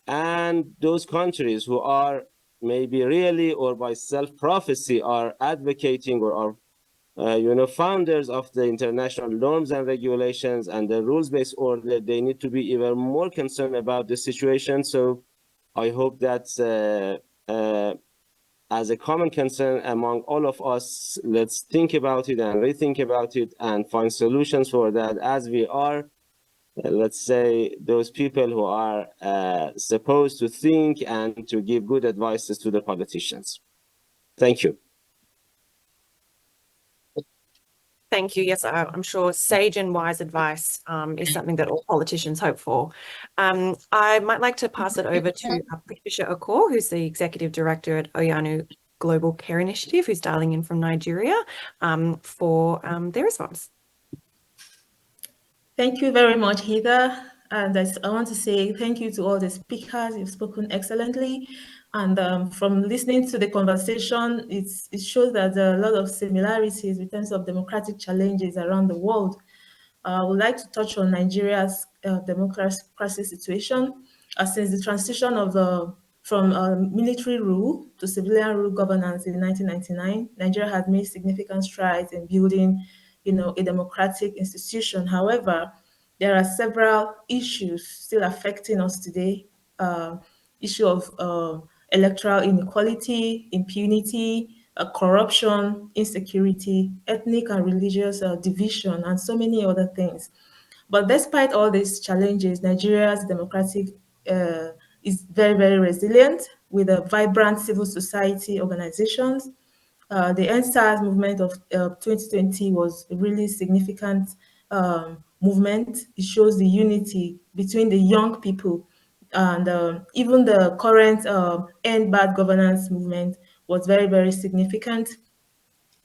And those countries who are maybe really or by self-prophecy are advocating or are founders of the international norms and regulations and the rules-based order, they need to be even more concerned about the situation. So I hope that as a common concern among all of us, let's think about it and rethink about it and find solutions for that, as we are, let's say, those people who are supposed to think and to give good advices to the politicians. Thank you. Thank you. Yes, I'm sure sage and wise advice is something that all politicians hope for. I might like to pass it over to Patricia Okor, who's the Executive Director at Oyanu Global Care Initiative, who's dialing in from Nigeria, for their response. Thank you very much, Heather. And I want to say thank you to all the speakers. You've spoken excellently. And from listening to the conversation, it shows that there are a lot of similarities in terms of democratic challenges around the world. I would like to touch on Nigeria's democracy situation. Since the transition from military rule to civilian rule governance in 1999, Nigeria has made significant strides in building, a democratic institution. However, there are several issues still affecting us today. Issue of electoral inequality, impunity, corruption, insecurity, ethnic and religious division, and so many other things. But despite all these challenges, Nigeria's democratic is very, very resilient with a vibrant civil society organizations. The NSAS movement of 2020 was a really significant movement. It shows the unity between the young people, and even the current End Bad Governance movement was very, very significant.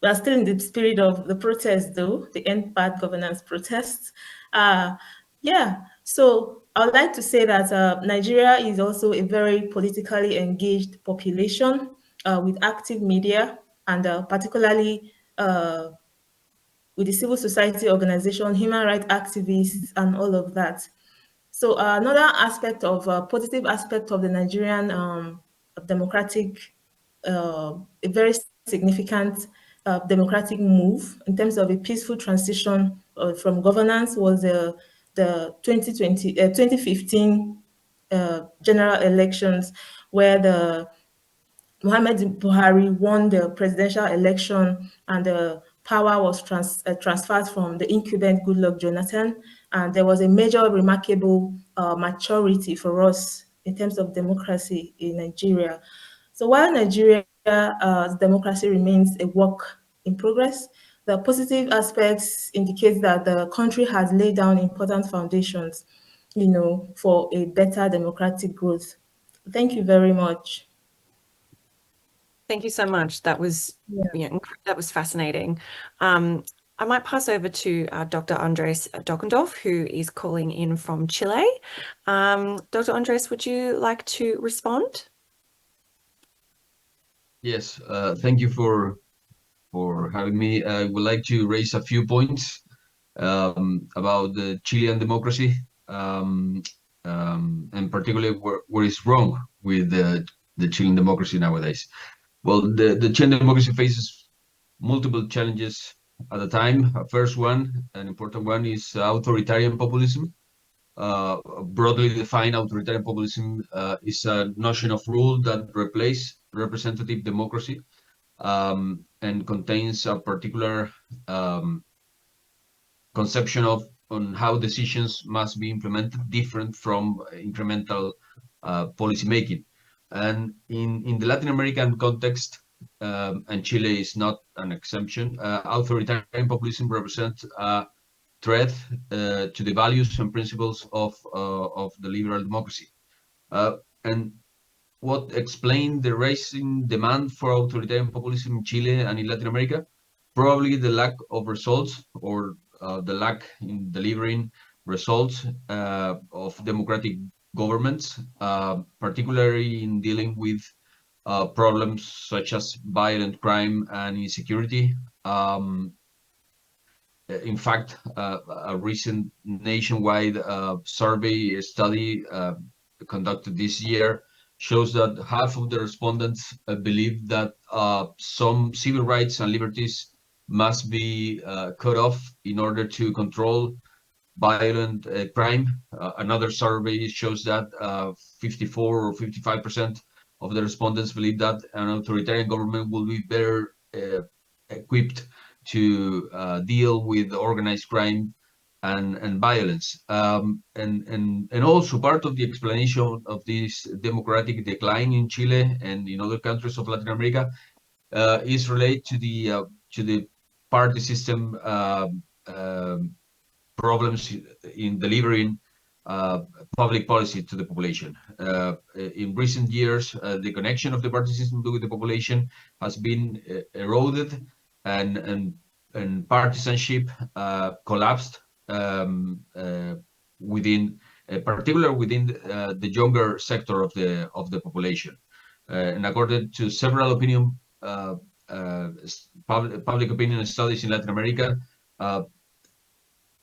We are still in the spirit of the protest, though, the End Bad Governance protests. Yeah, so I would like to say that Nigeria is also a very politically engaged population with active media, and particularly with the civil society organization, human rights activists, and all of that. So another aspect of positive aspect of the Nigerian democratic, a very significant democratic move in terms of a peaceful transition from governance was the 2015 general elections, where the Mohamed Buhari won the presidential election, and the power was transferred from the incumbent Goodluck Jonathan. And there was a major remarkable maturity for us in terms of democracy in Nigeria. So while Nigeria's democracy remains a work in progress. The positive aspects indicate that the country has laid down important foundations, for a better democratic growth. Thank you very much. Thank you so much. That was that was fascinating. I might pass over to Dr. Andres Dockendorf, who is calling in from Chile. Dr. Andres, would you like to respond? Yes, thank you for having me. I would like to raise a few points about the Chilean democracy, and particularly what is wrong with the Chilean democracy nowadays. Well, the Chilean democracy faces multiple challenges at a time. First one, an important one, is authoritarian populism. Broadly defined, authoritarian populism is a notion of rule that replaces representative democracy, and contains a particular conception on how decisions must be implemented, different from incremental policy making. And in the Latin American context, and Chile is not an exception, authoritarian populism represents a threat to the values and principles of the liberal democracy. And what explained the rising demand for authoritarian populism in Chile and in Latin America? Probably the lack of results, or the lack in delivering results of democratic governments, particularly in dealing with problems such as violent crime and insecurity. In fact, a recent nationwide survey study conducted this year shows that half of the respondents believe that some civil rights and liberties must be cut off in order to control violent crime. Another survey shows that 54 or 55% of the respondents believe that an authoritarian government will be better equipped to deal with organized crime and violence. And also part of the explanation of this democratic decline in Chile and in other countries of Latin America is related to the party system problems in delivering public policy to the population. In recent years, the connection of the party system to the population has been eroded, and partisanship collapsed within, particularly within the younger sector of the population. And according to several public opinion studies in Latin America,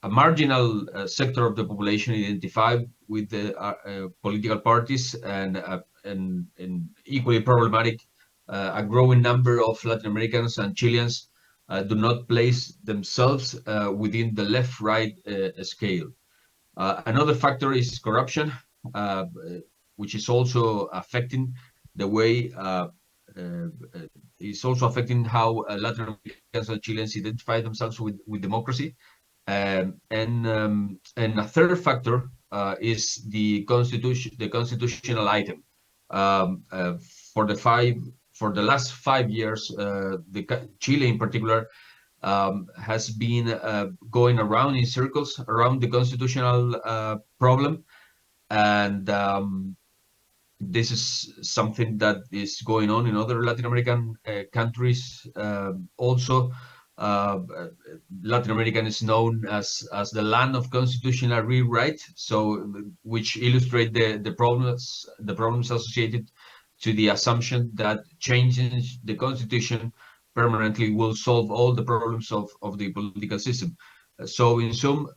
a marginal sector of the population identified with the political parties, and equally problematic, a growing number of Latin Americans and Chileans do not place themselves within the left-right scale. Another factor is corruption, which is also affecting the way how Latin Americans and Chileans identify themselves with democracy. And a third factor is the constitutional item. For the last 5 years, Chile in particular has been going around in circles around the constitutional problem, and this is something that is going on in other Latin American countries also. Latin America is known as the land of constitutional rewrite, so which illustrate the problems associated to the assumption that changing the constitution permanently will solve all the problems of the political system. So in sum,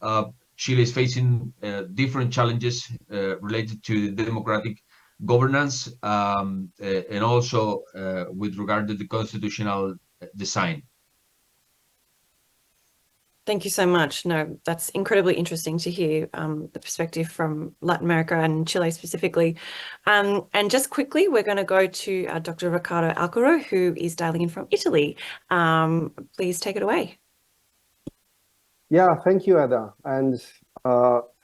Chile is facing different challenges related to democratic governance, and also with regard to the constitutional design. Thank you so much. No, that's incredibly interesting to hear the perspective from Latin America and Chile specifically. And just quickly, we're going to go to Dr. Riccardo Alcaro, who is dialing in from Italy. Please take it away. Yeah, thank you, Ada. And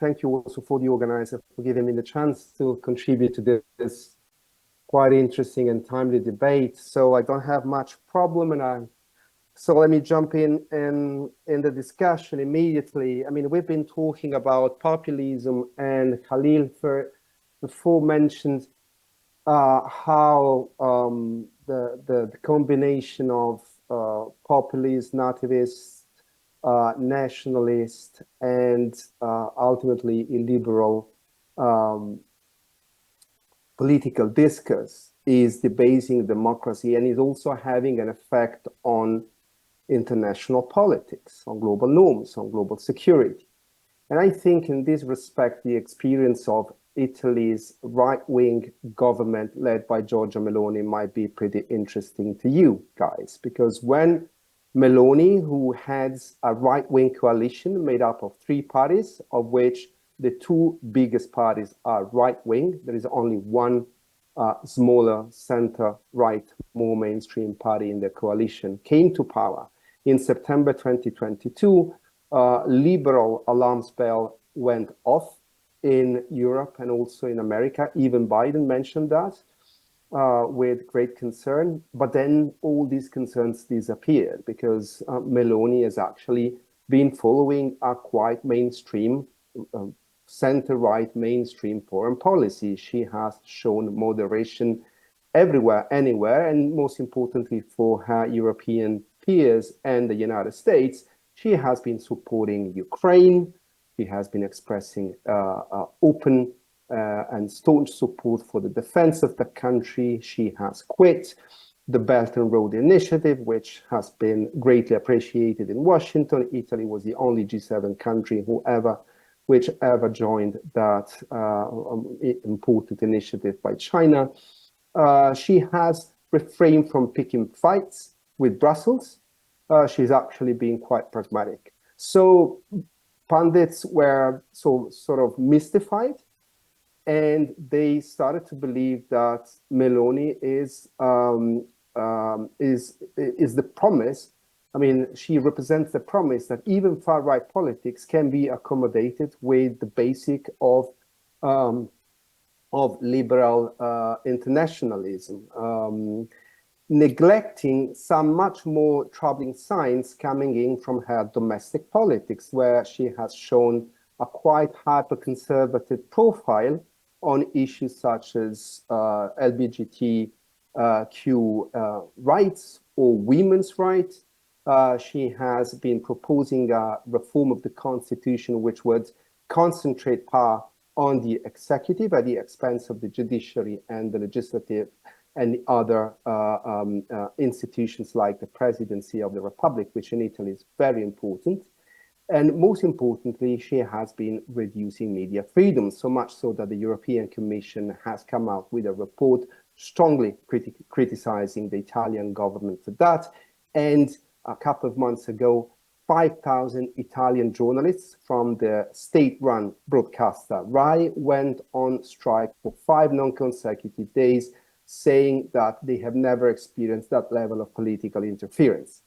thank you also for the organizer for giving me the chance to contribute to this quite interesting and timely debate. So I don't have much problem, and I'm So let me jump in the discussion immediately. I mean, we've been talking about populism, and Khalil before mentioned how the combination of populist, nativist, nationalist, and ultimately illiberal political discourse is debasing democracy and is also having an effect on international politics, on global norms, on global security. And I think in this respect, the experience of Italy's right-wing government led by Giorgia Meloni might be pretty interesting to you guys, because when Meloni, who heads a right-wing coalition made up of 3 parties, of which the 2 biggest parties are right-wing, there is only one smaller center-right, more mainstream party in the coalition, came to power in September 2022, liberal alarm bell went off in Europe and also in America. Even Biden mentioned that with great concern. But then all these concerns disappeared because Meloni has actually been following a quite mainstream, center-right mainstream foreign policy. She has shown moderation everywhere, anywhere, and most importantly for her European peers and the United States, she has been supporting Ukraine. She has been expressing open and staunch support for the defense of the country. She has quit the Belt and Road Initiative, which has been greatly appreciated in Washington. Italy was the only G7 country which ever joined that important initiative by China. She has refrained from picking fights with Brussels. She's actually been quite pragmatic. So pundits were sort of mystified, and they started to believe that Meloni is the promise. I mean, she represents the promise that even far-right politics can be accommodated with the basic of liberal internationalism, neglecting some much more troubling signs coming in from her domestic politics, where she has shown a quite hyper-conservative profile on issues such as LGBTQ rights or women's rights. She has been proposing a reform of the constitution which would concentrate power on the executive at the expense of the judiciary and the legislative and other institutions like the presidency of the republic, which in Italy is very important. And most importantly, she has been reducing media freedom, so much so that the European Commission has come out with a report strongly criticizing the Italian government for that. And a couple of months ago, 5,000 Italian journalists from the state-run broadcaster RAI went on strike for 5 non-consecutive days, saying that they have never experienced that level of political interference.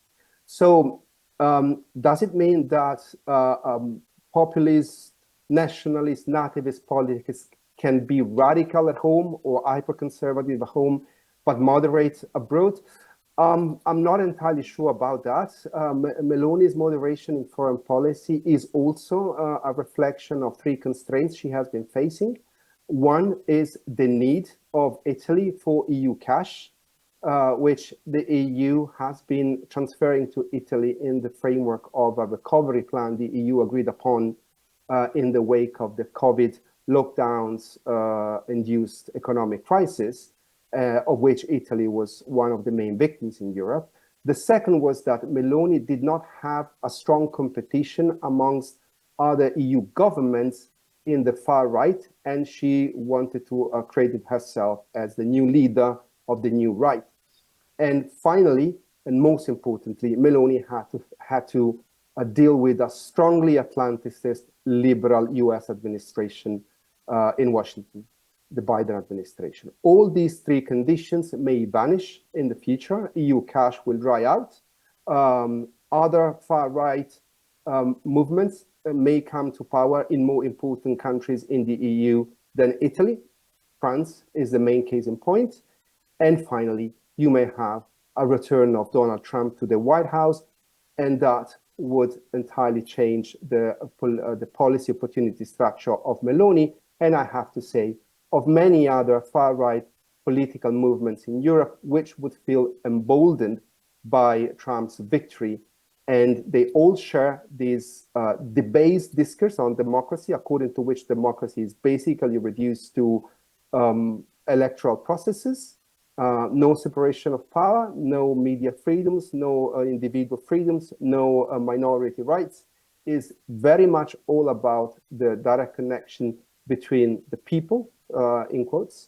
So does it mean that populist, nationalist, nativist politics can be radical at home or hyper-conservative at home, but moderate abroad? I'm not entirely sure about that. Meloni's moderation in foreign policy is also a reflection of 3 constraints she has been facing. One is the need of Italy for EU cash, which the EU has been transferring to Italy in the framework of a recovery plan the EU agreed upon in the wake of the COVID lockdowns induced economic crisis, of which Italy was one of the main victims in Europe. The second was that Meloni did not have a strong competition amongst other EU governments in the far right, and she wanted to credit herself as the new leader of the new right. And finally, and most importantly, Meloni had to deal with a strongly Atlanticist liberal US administration in Washington, the Biden administration. All these 3 conditions may vanish in the future. EU cash will dry out. Other far-right movements may come to power in more important countries in the EU than Italy. France is the main case in point. And finally, you may have a return of Donald Trump to the White House, and that would entirely change the policy opportunity structure of Meloni, and I have to say, of many other far-right political movements in Europe, which would feel emboldened by Trump's victory. And they all share this debased discourse on democracy, according to which democracy is basically reduced to electoral processes, no separation of power, no media freedoms, no individual freedoms, no minority rights, is very much all about the direct connection between the people, in quotes,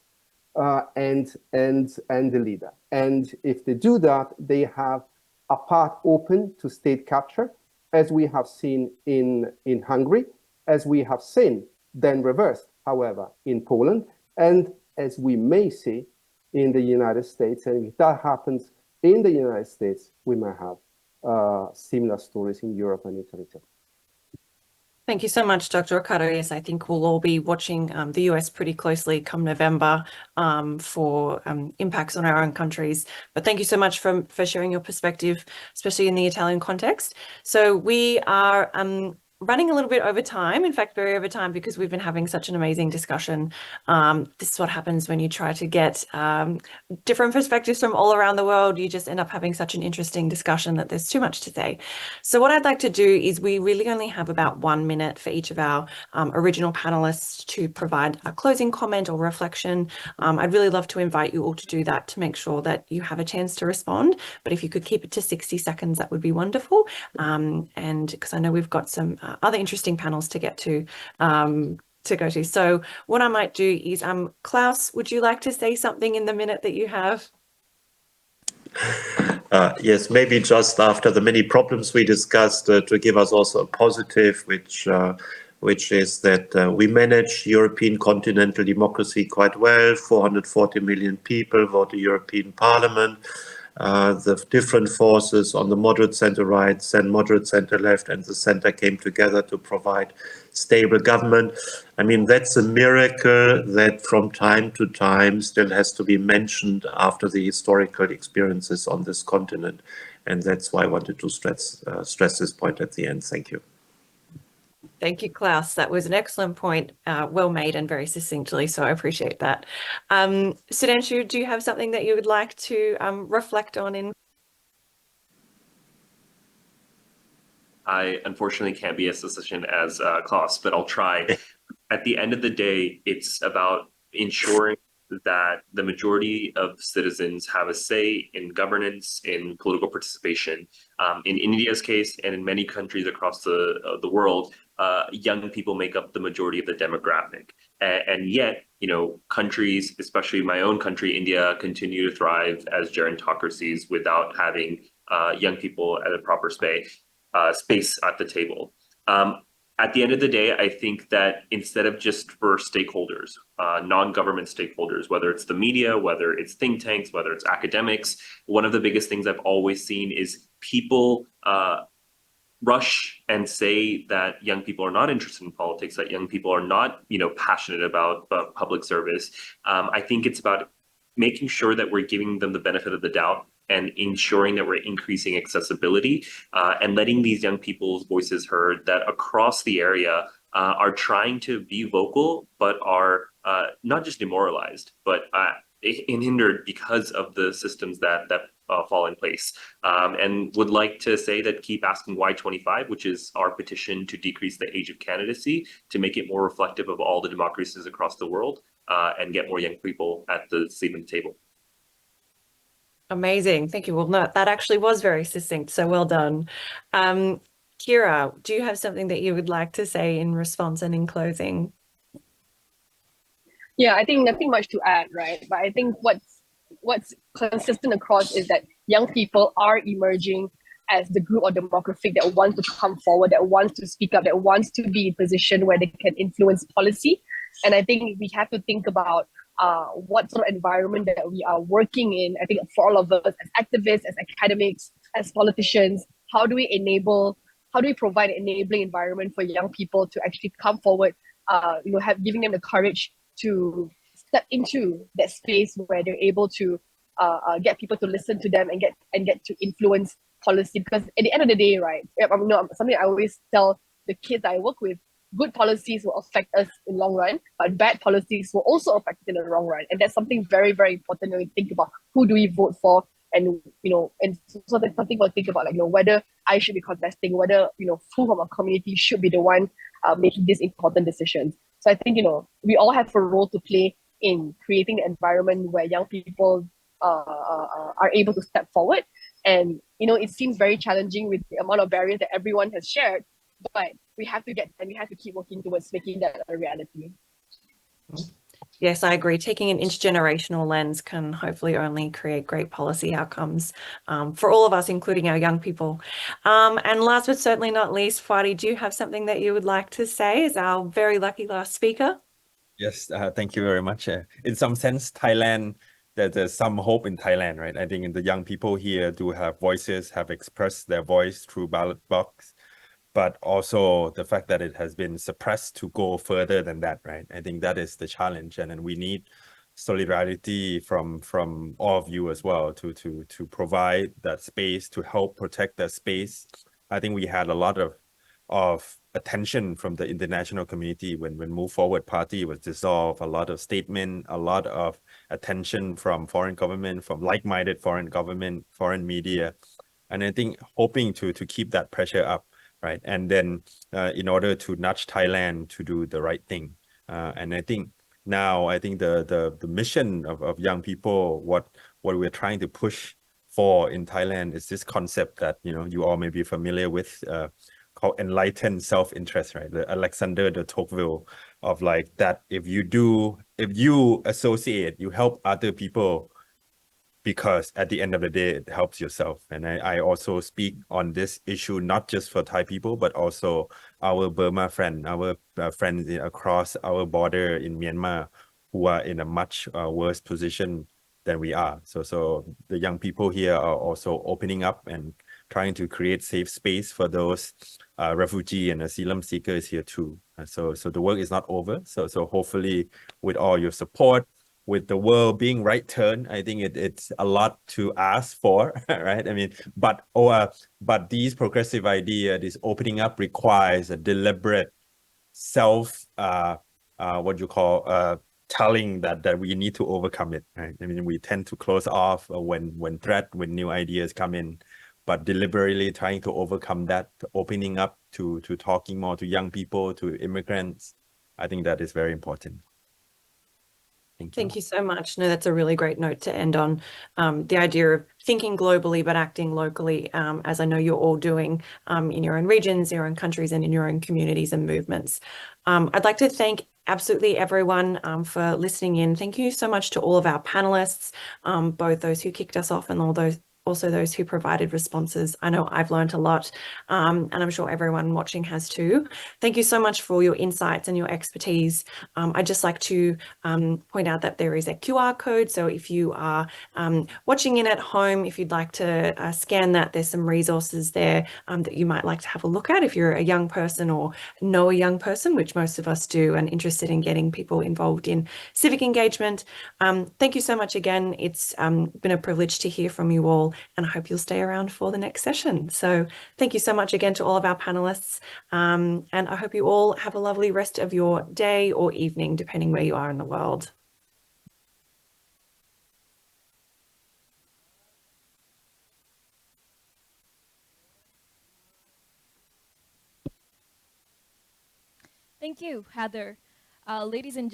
and the leader. And if they do that, they have a path open to state capture, as we have seen in Hungary, as we have seen, then reversed, however, in Poland, and as we may see in the United States. And if that happens in the United States, we may have similar stories in Europe and Italy too. Thank you so much, Dr. Okado. Yes, I think we'll all be watching the US pretty closely come November for impacts on our own countries. But thank you so much for sharing your perspective, especially in the Italian context. So we are running a little bit over time, in fact, very over time, because we've been having such an amazing discussion. This is what happens when you try to get different perspectives from all around the world. You just end up having such an interesting discussion that there's too much to say. So what I'd like to do is we really only have about 1 minute for each of our original panelists to provide a closing comment or reflection. I'd really love to invite you all to do that to make sure that you have a chance to respond. But if you could keep it to 60 seconds, that would be wonderful. And because I know we've got some other interesting panels to get to go to. So what I might do is, Klaus, would you like to say something in the minute that you have? Yes, maybe just after the many problems we discussed, to give us also a positive, which is that we manage European continental democracy quite well. 440 million people vote the European Parliament. The different forces on the moderate center right and moderate center left and the center came together to provide stable government. I mean, that's a miracle that from time to time still has to be mentioned after the historical experiences on this continent. And that's why I wanted to stress this point at the end. Thank you. Thank you, Klaus. That was an excellent point, well made and very succinctly, so I appreciate that. Sudhanshu, do you have something that you would like to reflect on in? I unfortunately can't be as succinct as Klaus, but I'll try. At the end of the day, it's about ensuring that the majority of citizens have a say in governance, in political participation. In India's case, and in many countries across the world, young people make up the majority of the demographic. And yet, you know, countries, especially my own country, India, continue to thrive as gerontocracies without having young people at a proper space at the table. At the end of the day, I think that instead of just for stakeholders, non-government stakeholders, whether it's the media, whether it's think tanks, whether it's academics, one of the biggest things I've always seen is people rush and say that young people are not interested in politics, that young people are not, you know, passionate about public service. I think it's about making sure that we're giving them the benefit of the doubt and ensuring that we're increasing accessibility and letting these young people's voices heard that across the area are trying to be vocal, but are not just demoralized, but hindered because of the systems that fall in place. And would like to say that keep asking why 25, which is our petition to decrease the age of candidacy, to make it more reflective of all the democracies across the world and get more young people at the seat of the table. Amazing. Thank you. Well, no, that actually was very succinct. So well done. Kira, do you have something that you would like to say in response and in closing? Yeah, I think nothing much to add, right? But I think what's consistent across is that young people are emerging as the group or demographic that wants to come forward, that wants to speak up, that wants to be in a position where they can influence policy. And I think we have to think about what sort of environment that we are working in. I think for all of us as activists, as academics, as politicians, how do we provide an enabling environment for young people to actually come forward, giving them the courage to step into that space where they're able to get people to listen to them and get to influence policy. Because at the end of the day, right, something I always tell the kids I work with, good policies will affect us in the long run, but bad policies will also affect us in the long run. And that's something very, very important when we think about who do we vote for, and and so that's something we'll think about, like whether I should be contesting, whether who from our community should be the one making these important decisions. So I think we all have a role to play in creating an environment where young people are able to step forward. And it seems very challenging with the amount of barriers that everyone has shared, but we have to keep working towards making that a reality. Yes, I agree. Taking an intergenerational lens can hopefully only create great policy outcomes for all of us, including our young people. And last but certainly not least, Fadi, do you have something that you would like to say as our very lucky last speaker? Yes, thank you very much. In some sense, Thailand, there's some hope in Thailand, right? I think the young people here do have voices, have expressed their voice through ballot box, but also the fact that it has been suppressed to go further than that, right? I think that is the challenge, and we need solidarity from all of you as well to provide that space, to help protect that space. I think we had a lot of attention from the international community when Move Forward Party was dissolved, a lot of statement, a lot of attention from foreign government, from like-minded foreign government, foreign media. And I think hoping to keep that pressure up, right? And then in order to nudge Thailand to do the right thing. And I think now, the mission of young people, what we're trying to push for in Thailand is this concept that, you all may be familiar with, called enlightened self-interest, right? The Alexander de Tocqueville of like that if you associate, you help other people, because at the end of the day, it helps yourself. And I also speak on this issue, not just for Thai people, but also our Burma friend, our friends across our border in Myanmar, who are in a much worse position than we are. So the young people here are also opening up and trying to create safe space for those refugee and asylum seekers here too. So the work is not over. So hopefully with all your support, with the world being right turn, I think it's a lot to ask for, right? I mean, but these progressive idea, this opening up requires a deliberate self, telling that we need to overcome it, right? I mean, we tend to close off when new ideas come in, but deliberately trying to overcome that, opening up to talking more to young people, to immigrants. I think that is very important. Thank you so much. No, that's a really great note to end on. The idea of thinking globally but acting locally, as I know you're all doing in your own regions, your own countries, and in your own communities and movements. I'd like to thank absolutely everyone for listening in. Thank you so much to all of our panelists, both those who kicked us off and also those who provided responses. I know I've learned a lot, and I'm sure everyone watching has too. Thank you so much for your insights and your expertise. I'd just like to point out that there is a QR code. So if you are watching in at home, if you'd like to scan that, there's some resources there that you might like to have a look at if you're a young person or know a young person, which most of us do, and interested in getting people involved in civic engagement. Thank you so much again. It's been a privilege to hear from you all, and I hope you'll stay around for the next session. So thank you so much again to all of our panelists, and I hope you all have a lovely rest of your day or evening, depending where you are in the world. Thank you, Heather. Ladies and